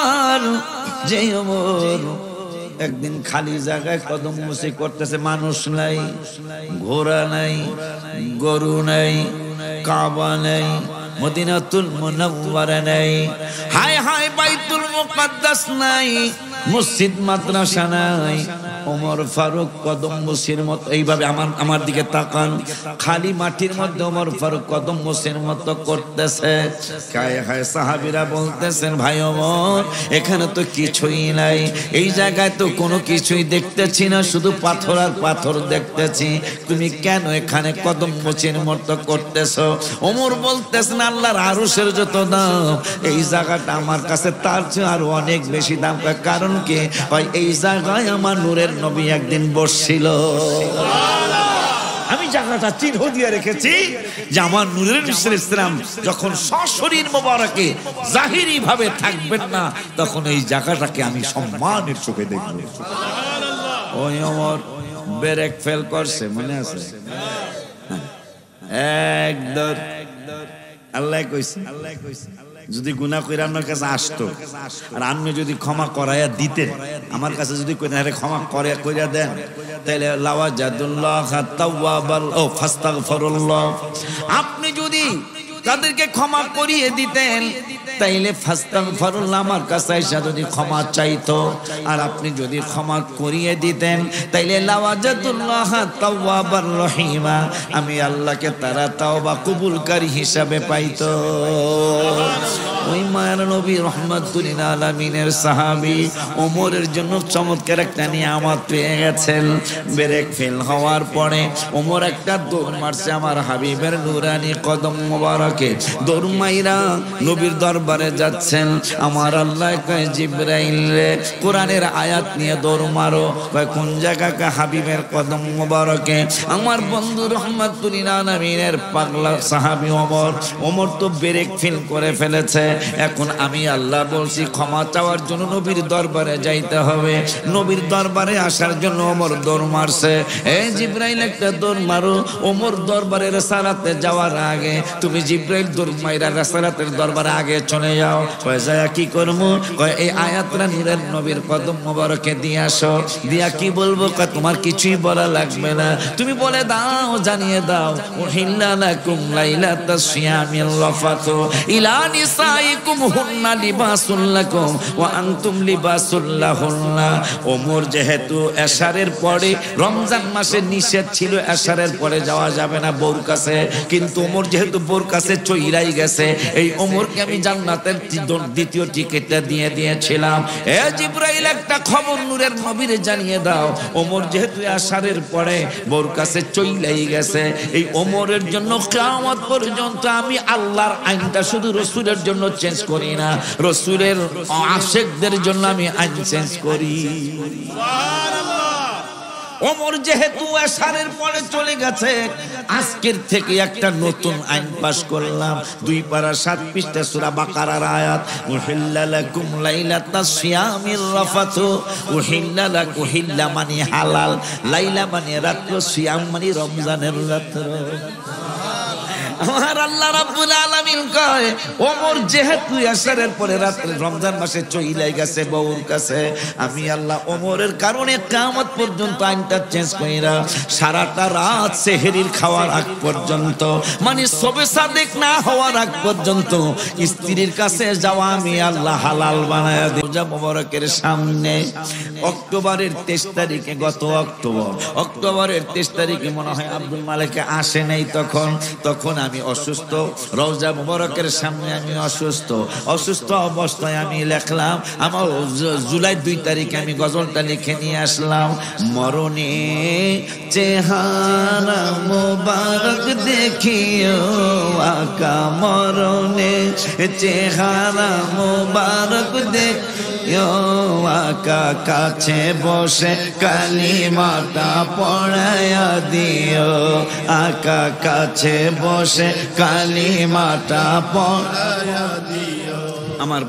যে ওমর একদিন খালি জায়গায় কদম মুসি করতেছে, মানুষ নাই, ঘোড়া নাই, গরু নাই, কাবা নাই, মদিনাতুল মুনাওয়ারা নাই, হায় হায় বাইতুল মুকাদ্দাস নাই, মসজিদ মাদ্রাসা নাই। ওমর ফারুক কদম মুসির মতো এইভাবে আমার দিকে তাকান, খালি মাটির মধ্যে ওমর ফারুক কদম মুসির মতো করতেছে। হায় হায় সাহাবীরা বলতেছেন, ভাই ওমর এখানে তো কিছুই নাই, এই জায়গায় তো কোনো কিছুই দেখতেছি না, শুধু পাথর আর পাথর দেখতেছি, তুমি কেন এখানে কদম মুসির মতো করতেছো? ওমর বলতেছেন, আল্লাহর আরশের যত দাম, এই জায়গাটা আমার কাছে তার চেয়ে আরো অনেক বেশি দাম। কারণ কি? এই জায়গায় আমার নূরের নবী একদিন বসছিল। আমি জায়গাটা চিহ্ন দিয়ে রেখেছি যে আমার নূরের ইসলাম যখন সশরীর মোবারকে জাহিরি ভাবে থাকবেন না, তখন এই জায়গাটাকে আমি সম্মানের চোখে দেখব। ওই ওমর ব্রেক ফেল করছে, মনে আছে? একদম আল্লাহ কইছে, যদি গুনাহ করে আপনার কাছে আসতো আর আপনি যদি ক্ষমা করাইয়া দিতেন, আমার কাছে যদি ক্ষমা করাইয়া দেন, তাহলে লাওয়াজাদুল্লাহ তাওয়াবাল ও ফাস্তাগফিরুল্লাহ, আপনি যদি তাদেরকে ক্ষমা করিয়ে দিতেন তাইলে ফাস্তাগফিরুল্লাহ আমার কাছে এসে যদি ক্ষমা চাইতো, আর আপনি যদি ক্ষমা করিয়ে দিতেন তাইলে লাওয়াজাদুল্লাহ তাওয়াবার রহিমা, আমি আল্লাহকে তারা তাওবা কবুলকারী হিসাবে পাইতো। ওই মায়ের নবী রহমাতুল আলামিনের সাহাবী ওমরের জন্য চমৎকার একটা নিয়ামত পেয়ে গেছেন। ব্রেক ফেল হওয়ার পরে ওমর একটা দৌড় মারছে আমার হাবিবের নুরানি কদম মোবারকে, দৌড় মাইরা নবীর দরবারে যাচ্ছেন। আমার আল্লাহ কয় জিবরাইল রে কোরআনের আয়াত নিয়ে দৌড় মারো। কয় কোন জায়গাকে? হাবিবের কদম মোবারকে। আমার বন্ধু রহমাতুল আলামিনের পাগলা সাহাবী ওমর, ওমর তো ব্রেক ফেল করে ফেলেছে। এখন আমি আল্লাহ বলছি ক্ষমা চাওয়ার জন্য নবীর দরবারে যাইতে হবে। নবীর দরবারে আসার জন্য ওমর দৌড় মারছে। এই জিবরাইল একটা দৌড় মারো, ওমর দরবারে রিসালাতে যাওয়ার আগে তুমি জিবরাইল দৌড় মাইরা রিসালাতের দরবারে আগে চলে যাও। কয় যায় কি করবো? কয় এই আয়াতটা নূরের নবীর কদম মোবারকে দিয়ে আসো। দিয়া কি বলবো? কয় তোমার কিছুই বলা লাগবে না, তুমি বলে দাও, জানিয়ে দাও উহিল্লা লাকুম লাইলাতাস সিয়ামিল রাফাতু ইলা নিসাইকুম হুন্না লিবাসুল লাকুম ওয়া আনতুম লিবাসুল লাহুন্না। ওমর যেহেতু এশারের পরে, রমজান মাসে নিষেধ ছিল এশারের পরে যাওয়া যাবে না বউর কাছে, কিন্তু ওমর যেহেতু বউর কাছে চইলাই গেছে, এই ওমরকে আমি জান্নাতের দ্বিতীয় টিকিটটা দিয়ে দিয়েছিলাম। এ জিবরাইল একটা খবর নূরের নবীরে জানিয়ে দাও, ওমর যেহেতু এশারের পরে বউর কাছে চইলাই গেছে, এই ওমরের জন্য কিয়ামত পর্যন্ত আমি আল্লাহর আইনটা শুধু রাসূলের জন্য চেঞ্জ করি না, রাসূলের আশিকদের জন্য আমি আইন চেঞ্জ করি। ওমর যেহেতু এশারের পরে চলে গেছে, আজকের থেকে একটা নতুন আইন পাশ করলাম। 2 পারা 7 পৃষ্ঠা সূরা বাকারার আয়াত, উহিল্লা লাকুম লাইলাতাস সিয়ামির রাফাতু। উহিল্লা লাকুম, উহিল্লা মানে হালাল, লাইলা মানে রাত্র, সিয়াম মানে রমজানের রাত্র। আমার আল্লাহ রাব্বুল আলামিন কয় ওমর যেহেতু এশারের পরে রাতে রমজান মাসে চইলাই গেছে বউর কাছে, আমি আল্লাহ ওমরের কারণে কিয়ামত পর্যন্ত আইনটা চেঞ্জ কইরা সারাটা রাত সেহরির খাওয়ার আগ পর্যন্ত, মানে সবে সাদেক না হওয়ার আগ পর্যন্ত স্ত্রীর কাছে যাওয়া আমি আল্লাহ হালাল বানায়া দিই। রোজা মোবারকের সামনে অক্টোবরের 23 তারিখে, গত অক্টোবরের 23 তারিখে মনে হয় আব্দুল মালিক আসে নাই, তখন আমি অসুস্থ। রওজা মুবারকের সামনে আমি অসুস্থ অবস্থায় আমি লিখলাম, আমার জুলাই 2 তারিখে আমি গজলটা লিখে নিয়ে আসলাম। মরণে চেহারা মুবারক দেখিও আকা, মরণে চেহারা মুবারক দেখিও আকা, কাছে বসে কালিমাটা পড়ায়া দিও আকা, কাছে বসে কালিমাটা পড়ায়া দিও। আমার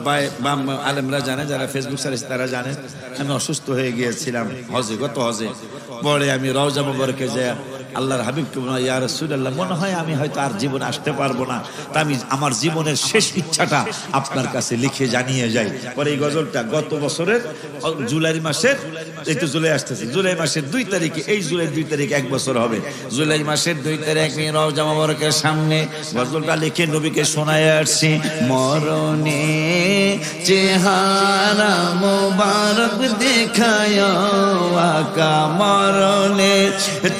আলেমরা জানে, যারা ফেসবুক চালাচ্ছে তারা জানে আমি অসুস্থ হয়ে গিয়েছিলাম গত হজে। পরে আমি রওজা মুবারকে যাই আল্লাহর হাবিবকে বললাম, ইয়া রাসূলুল্লাহ, মনে হয় আমি হয়তো আর জীবনে আসতে পারবো না, তা আমি আমার জীবনের শেষ ইচ্ছাটা আপনার কাছে লিখে জানিয়ে যাই। পরে এই গজলটা গত বছরের জুলাই মাসের, এই তো জুলাই আসতেছে, জুলাই মাসের 2 তারিখে, এই জুলাই 2 তারিখ 1 বছর হবে। জুলাই মাসের 2 তারিখ আমি রওজা মুবারকের সামনে গজলটা লিখে নবীকে শোনায় আসছি। মরণে চেহারা মুবারক দেখায় আকা, মরণে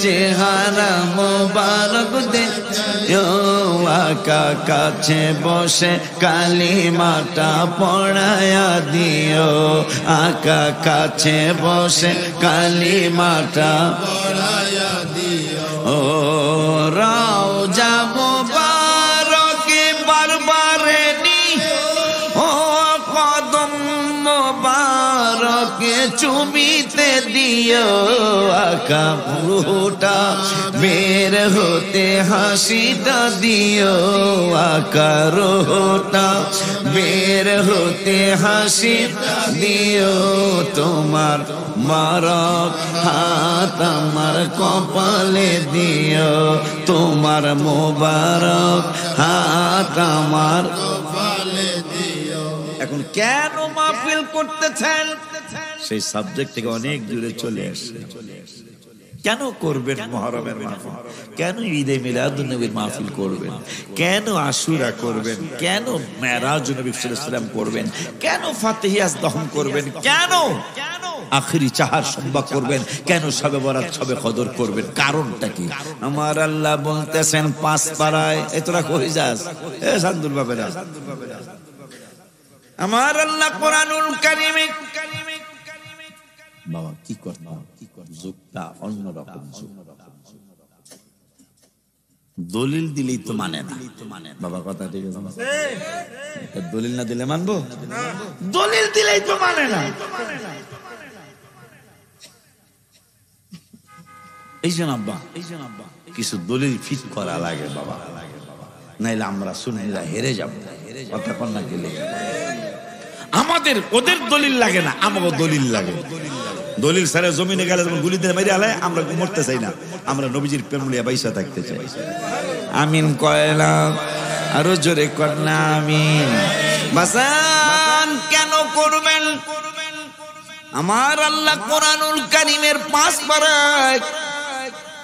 চেহারা মুবারক দেখায় আকা, কাছে বসে কালিমাটা পড়ায়া দিও আকা, কাছে বসে কালিমাটা পড়ায়া দিও। ও রওজা মুবারকে বারবারে নি, ও কদম মুবারকে চুমিতে দিও আকা, রুহটা বের হতে হাসিটা দিও আকা, রুহটা বের হতে হাসিটা দিও। তোমার মুবারক হাত আমার কপালে দিও, তোমার মুবারক হাত আমার কপালে দিও। এখন কেন মাহফিল করতেছেন সেই সাবজেক্ট থেকে অনেক দূরে চলে আসে। কেন করবেন মুহররমের মাহফিল? কেন ঈদে মিলাদুন নবীর মাহফিল করবেন? কেন আশুরা করবেন? কেন মেরাজ নবী সাল্লাল্লাহু আলাইহি ওয়াসাল্লাম করবেন? কেন ফাতিহিয়াস দহন করবেন? কেন আখিরি চাহার সম্ভব করবেন? কেন শবে বরাত শবে কদর করবেন? কারণটা কি? আমার আল্লাহ বলতেছেন পাঁচ পারায়, এতরা কই যাস এ সান্দুর বাবেরা, আমার আল্লাহ কোরআনুল কারীমে বাবা কি করবা, যুগটা অন্যরকম যুগ। দলিল দিলেই তো মানে না বাবা, কথা ঠিক আছে? দলিল না দিলে মানবো? দলিল দিলেই তো মানে না। এই জন্য আব্বা কিছু দলিল ফিট করা লাগে বাবা, নাইলে আমরা সুন্নিরা হেরে যাব। কথা কন না গেলে আমাদের ওদের দলিল লাগে না, আমাকে দলিল লাগে। দলিল সারা জমিনে গেলে যেমন গুলি দিয়ে মেরে আলায়, আমরা মরতে চাই না, আমরা নবীজির প্রেম নিয়ে বাইসা থাকতে চাই। আমিন কয়লা আরো জোরে কর না আমিন। বাসান কেন করবেন? আমার আল্লাহ কোরআনুল কারীমের 5 পারায়,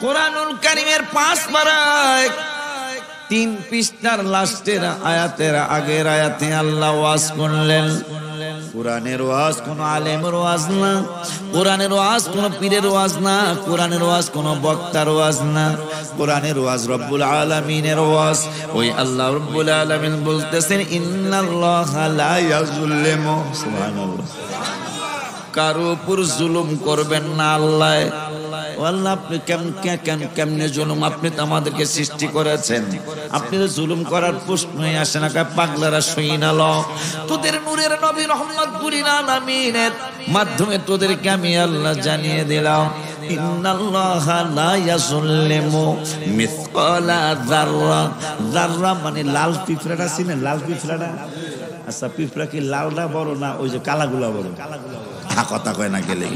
কোরআনুল কারীমের 5 পারায় 3 পৃষ্ঠার লাস্টের আয়াতের আগের আয়াতে আল্লাহ ওয়াজ করলেন। কোরআনের ওয়াজ কোন আলেমের ওয়াজ না, কোরআনের ওয়াজ কোন পীরের ওয়াজ না, কোরআনের ওয়াজ কোন বক্তার ওয়াজ না, কোরআনের ওয়াজ রব্বুল আলামিনের ওয়াজ। ওই আল্লাহ রব্বুল আলামিন বলতেছেন ইন্নাল্লাহা লা ইয়াযুল্লিমু, সুবহানাল্লাহ, কারো উপর জুলুম করবেন না আল্লাহ। আল্লাহ আপনি কেমনে জুলুম? আপনি তো আমাদেরকে সৃষ্টি করেছেন, আপনি তো জুলুম করার প্রশ্নই আসে না। পাগলারা শুইনা ল, তোদের নূরের নবী রহমাতুল আলামিনের মাধ্যমে তোদেরকে আমি আল্লাহ জানিয়ে দিলাম ইন্নাল্লাহা লা ইয়াযুল্লিমু মিসকালা যাররা। যাররা মানে লাল পিঁপড়াটা, চিনেন লাল পিঁপড়াটা? আচ্ছা, পিঁপড়া কি লালটা বড় না ওই যে কালাগুলা বড়? কথা কয় না গেলে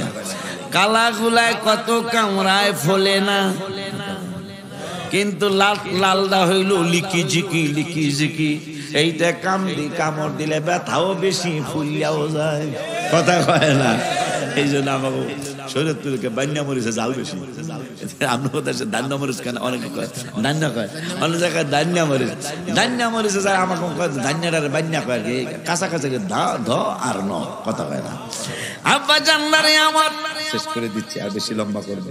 কালাগুলায় কত কামড়ায় ফলে না, কিন্তু লালটা হইল লিকি ঝিকি। এইটা কামড় দিলে ব্যথাও বেশি, ফুলিয়াও যায়। কথা কয় না? এই জন্য আমাকে শরীয়তকে বান্যা মরিচে জাল বেশি। আমরা কোথায় দান্না মরিচ কেন? অনেকে কয় দান্না, কয় অনেক জায়গায় দান্না মরিচে যায়। আমাকে ধান্যাটারে বান্যা কয়, কাছাকাছি ধ আর ন। কথা কয় না? আব্বা জানলারে আমার শেষ করে দিচ্ছি, আর বেশি লম্বা করবে।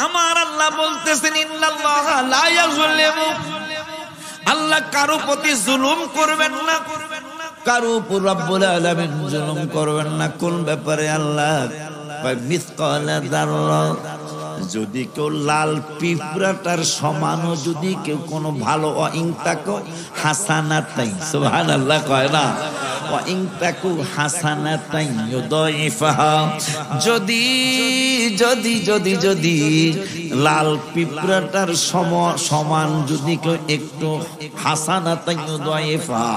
আমার আল্লাহ বলতেছেন ইন্নাল্লাহা লা ইয়াযুল্লিমু, আল্লাহ কারো প্রতি জুলুম করবেন না, কারো উপর রব্বুল আলামিন জুলুম করবেন না। কোন ব্যাপারে? আল্লাহ মিসকালা যাররা, যদি কেউ লাল পিঁপড়াটার সমানও যদি কেউ কোনো ভালো ইনতাকু হাসানাতাইন, সুবহানাল্লাহ কয় না? ইনতাকু হাসানাতাইন ইউদাইফাহা, যদি যদি যদি যদি লাল পিঁপড়াটার সমান যদি কেউ একটু হাসানাতাইন ইউদাইফাহা,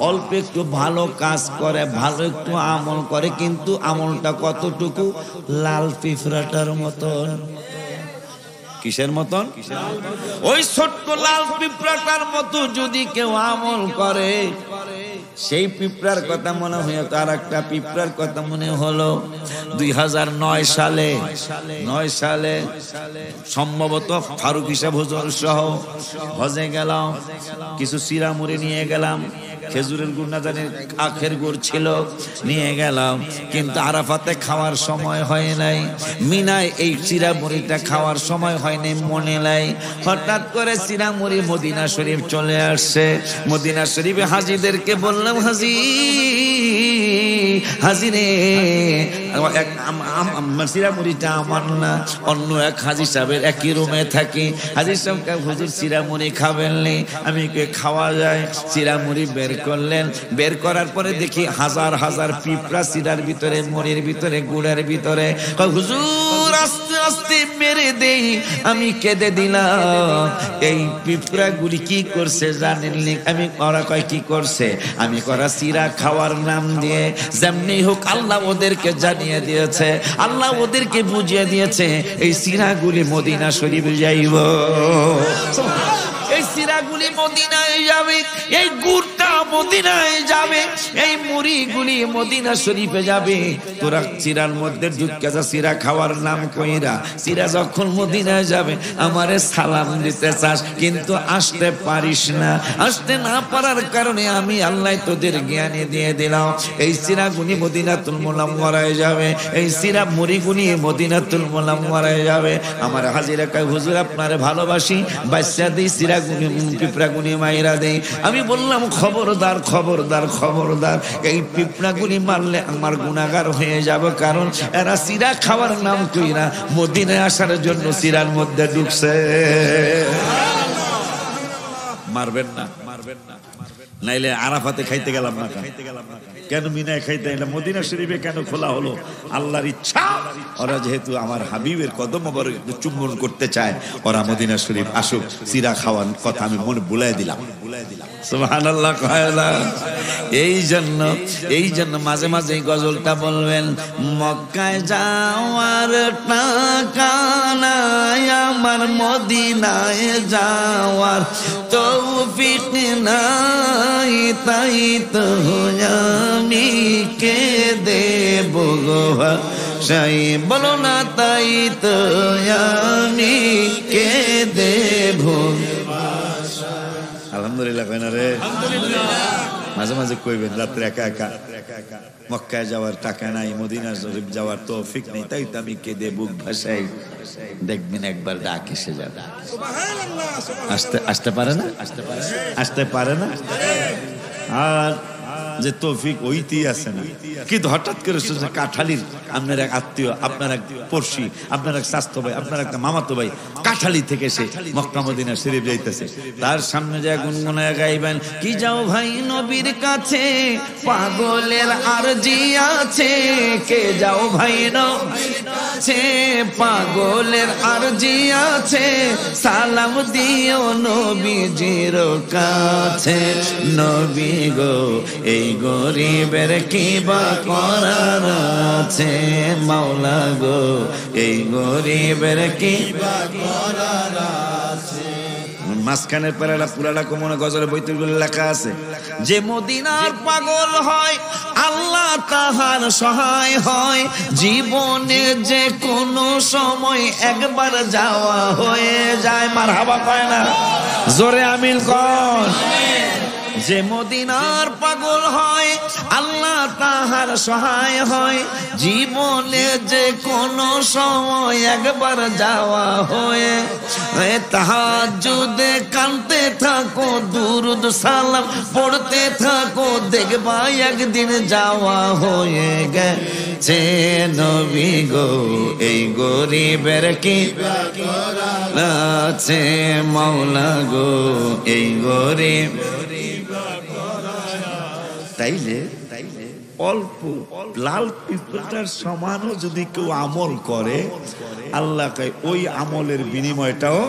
অল্প একটু ভালো কাজ করে, ভালো একটু আমল করে, কিন্তু আমলটা কতটুকু? লাল পিঁপড়াটার মতন। কিসের মতন? ওই ছোট্ট লাল পিঁপড়াটার মতো যদি কেউ আমল করে, সেই পিঁপড়ার কথা মনে হয়। তার একটা পিঁপড়ার কথা মনে হলো 2009 সালে সম্ভবত ফারুক সাহেব হুজুর সহ হজে গেলাম, কিছু চিরামুড়ি নিয়ে গেলাম, খেজুরের গুড় না জানি আখের গুড় ছিল, নিয়ে গেলাম, কিন্তু আরাফাতে খাওয়ার সময় হয় নাই, মিনায় এই চিরামুড়িটা খাওয়ার সময় হয়নি, মনে নাই। হঠাৎ করে চিরামুড়ি মদিনা শরীফ চলে আসছে। মদিনা শরীফে হাজিদেরকে বললাম, হাজি রে, চিরামুড়িটা আমার না, অন্য এক হাজি সাহেবের একই রুমে থাকি। হাজি সাহেব হুজুর চিরামুড়ি খাবেন নি? আমি খাওয়া যায়। চিরামুড়ি বের করলেন, বের করার পরে দেখি হাজার হাজার পিঁপড়া চিরার ভিতরে, মুড়ির ভিতরে, গুড়ের ভিতরে। হুজুর আস্তে আস্তে মেরে দেই। আমি কেঁদে দিলাম, এই পিঁপড়া গুলি কি করছে জানেননি? আমি ওরা কয় কি করছে? আমি করা চিরা খাওয়ার নাম দিয়ে যেমনি হোক আল্লাহ ওদেরকে জানিয়ে দিয়েছে, আল্লাহ ওদেরকে বুঝিয়ে দিয়েছে এই চিরাগুলি মদিনা শরীফ যাইব, এই চিরাগুলি মদিনায় যাবে, এই গুড়টা উটটা মদিনায় যাবে, এই মুড়িগুলি মদিনা শরীফে যাবে। তোরা চিরার মধ্যে ঢুকে যা, চিরা খাওয়ার নাম কইরা চিরা যখন মদিনায় যাবে আমারে সালাম দিতে চাস, কিন্তু আসতে পারিস না। আসতে না পারার কারণে আমি আল্লাহ তোদের জ্ঞানে দিয়ে দিলাম, এই চিরাগুনি মদিনাতুল মুনাওয়ারায় যাবে, এই চিরা মুড়িগুনি মদিনাতুল মুনাওয়ারায় যাবে। আমার হাজিরা কয় হুজুর আপনারে ভালোবাসি, বাচ্চা দিই চিরাগুনি পিঁপড়াগুনি মাইরা দেই। আমি বললাম খবরদার খবরদার খবরদার, এই পিঁপড়াগুনি মারলে আমার গুনাহগার হয়ে যাব, কারণ এরা চিরা খাওয়ার নাম কইরা মদিনায় আসার জন্য চিরার মধ্যে ঢুকছে। মারবেন না, মারবেন না, নাইলে আরাফাতে খাইতে গেলাম না কেন, মিনায় খাইতে গেলাম, মদিনা শরীফে কেন খোলা হলো? আল্লাহর ইচ্ছা, ওরা যেহেতু আমার হাবিবের কদম মোবারক চুম্বন করতে চায়, ওরা মদিনা শরীফ আসুক, চিরা খাওয়ার কথা আমি মনে বুলাই দিলাম। সুবহানাল্লাহ কয়লা। এই জন্য মাঝে মাঝে এই গজলটা বলবেন, মক্কায় যাওয়ার টাকা নাই আমার, মদিনায় যাওয়ার তৌফিক নাই, তাই তো আমি কে দেব গো ভাষাই, বলো না তাই তো আমি কে দেব। আলহামদুলিল্লাহ কয় না রে? মাঝে মাঝে কইবেন রাত্রে একা একা, মক্কায় যাওয়ার টাকা নাই, মদিনা শরীফ যাওয়ার তৌফিক নেই, তাই তো আমি কেঁদে বুক ভাসাই। দেখবেন একবার ডাক এসে যাবে। আসতে পারে না, আসতে পারে না। আর যে তৌফিক ওইতেই আছে না, কিন্তু হঠাৎ করে কাঠালির আপনার এক আত্মীয়, আপনার এক পড়শি, আপনার এক স্বাস্থ্য ভাই, আপনার একটা মামাতো ভাই কাঠালি থেকে সে মক্কা মদিনা শরীফ যাইতেছে, তার সামনে যায় গুনগুনায় গাইবেন, কি যাও ভাই নবীর কাছে পাগলের আরজি আছে, কে যাও ভাই নবীর কাছে পাগলের আরজি আছে, সালাম দিও নবীজির কাছে, নবী গো এই গরিবের কি বা করার আছে, মাওলা গো এই গরিবের কি বা করার আছে। মাঝখানের প্যারাটা পুরাটা কোমনে গজলের বইতুলগুলো লেখা আছে, যে মদিনার পাগল হয় আল্লাহ তাহার সহায় হয়, জীবনে যে কোনো সময় একবার যাওয়া হয়ে যায়। মারহাবা কয় না? জোরে আমিন কর। যে মদিনার পাগল হয় আল্লাহ তাহার সহায় হয়, জীবনে যে কোনো সময় একবার যাওয়া হয়ে, তাহাজ্জুদে কাঁদতে থাকো, দুরুদ সালাম পড়তে থাকো, দেখবা একদিন যাওয়া হয়ে গেছে, নবী গো এই গরিবের কি আছে, মাওলা গো এই গরিব। তাইলে অল্প লাল পিঁপড়াটার সমানও যদি কেউ আমল করে, আল্লাহ ওই আমলের বিনিময়টাও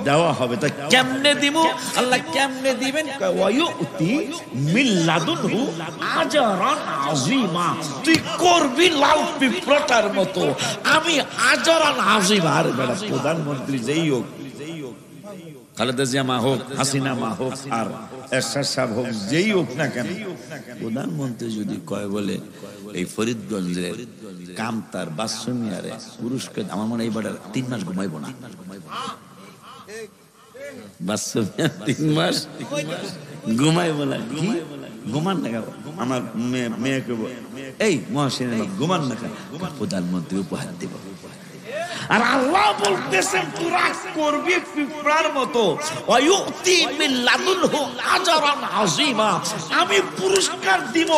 দেওয়া হবে। তা কেমনে দিব? আল্লাহ কেমনে দিবেন? ওয়ায়ুতি মিন লাদুনহু আজরান আযীমা। তুই করবি লাল পিঁপড়াটার মতো, আমি আজরান আযীমা। আর বেটা প্রধানমন্ত্রী যেই হোক, খালেদা জিয়া মা হোক, হাসিনা মা হোক, আর এরশাদ সাহেব হোক, যেই হোক না কেন, প্রধানমন্ত্রী যদি কয় বলে এই ফরিদগঞ্জের কামতার বাসমিয়ারে পুরস্কার, আমার মনে হয় এইবার 3 মাস ঘুমাইবো না। বাসমিয়া 3 মাস ঘুমাইবো না। ঘুমান না কেন? আমার মেয়েকে এই মহাসিন ঘুমান না কেন? প্রধানমন্ত্রী উপহার দিব। আর আল্লাহ বলতেছেন তোরা করবি পিঁপড়ার মতো, ওয়ায়ুতি মিন লাদুনহু আজরান আযীমা। আমি পুরস্কার দিব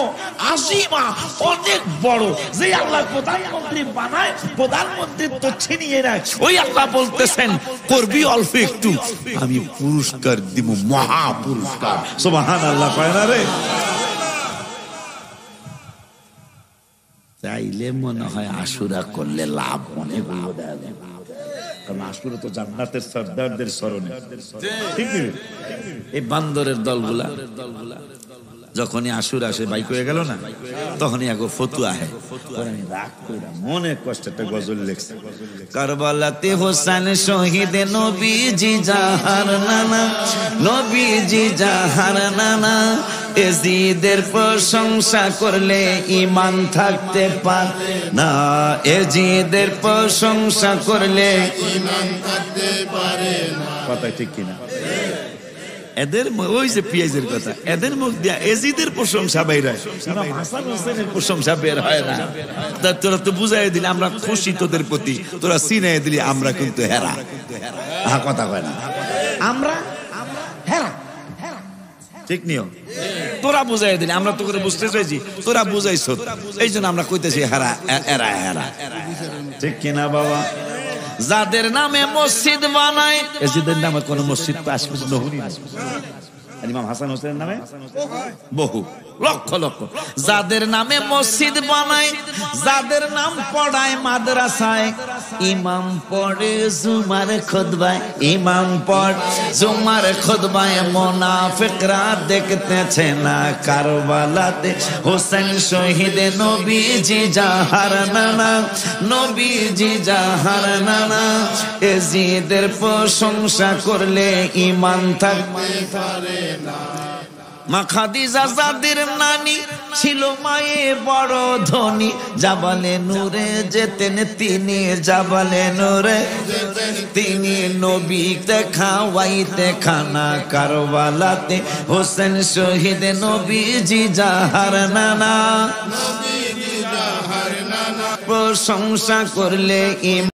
আযীমা, অনেক বড়। যে আল্লাহ প্রধানমন্ত্রী বানায়, প্রধানমন্ত্রী তো ছিনিয়ে নেয়, ওই আল্লাহ বলতেছেন করবি অল্প একটু, আমি পুরস্কার দিব মহা পুরস্কার। সুবহানাল্লাহ কয় না রে? চাইলে মনে হয় আশুরা করলে লাভ মনে হলো, কারণ আশুরা তো জান্নাতের সর্দারদের স্মরণে। ঠিক এই বান্দরের দলগুলা যখনই আশুরা আসে বাইক হয়ে গেল না, তখনই আগে ফতুয়া হয়, রাগ করে মনে কষ্ট একটা গজল লেখছে, কারবালাতে হোসেন শহীদ নবীজি জাহার নানা, নবীজি জাহার নানা, এজিদের প্রশংসা করলে ঈমান থাকতে পারে না, এজিদের প্রশংসা করলে ঈমান থাকতে পারে না। কথা ঠিক কিনা? এদের ওই যে পিয়াজের কথা, এদের মুখ দিয়া এজিদের প্রশংসা বের হয়, ইমাম হাসান হোসেনের প্রশংসা বের হয় না। তোরা তো বুঝাই দিলি আমরা খুশি তোদের প্রতি, তোরা চিনাই দিলি আমরা কিন্তু হেরা। কথা কয় না, আমরা হেরা, ঠিক নিও। তোরা বুঝাই দিলি, আমরা তো করে বুঝতে চাইছি, তোরা বুঝাইছ, এই জন্য আমরা কইতেছি হেরা এরা হেরা, ঠিক কিনা বাবা? যাদের নামে মসজিদ বানায়, এজিদের নামে কোন মসজিদ তো আজ পর্যন্ত হয়নি। ইমাম হাসান হোসেনের নামে বহু লক্ষ লক্ষ। যাদের নামে মসজিদ বানায়, যাদের নাম পড়ায় মাদ্রাসায়, ইমাম পড়ে জুমার খুতবায়, ইমাম পড়ে জুমার খুতবায়, মুনাফিকরা দেখতেছে না কারবালাতে হোসেন শহীদ নবীজি জাহার নানা, নবীজি জাহার নানা। এজিদের প্রশংসা করলে ঈমান থাকতে পারে না। মা খাদিজা যাদের নানি ছিল মায়ে বড় ধনী, জাবালে নূরে যেতেন তিনি, জাবালে নূরে তিনি, নবীতে খাওয়াইতে খানা কারবালাতে হোসেন শহীদ নবীজি জাহার নানা, প্রশংসা করলে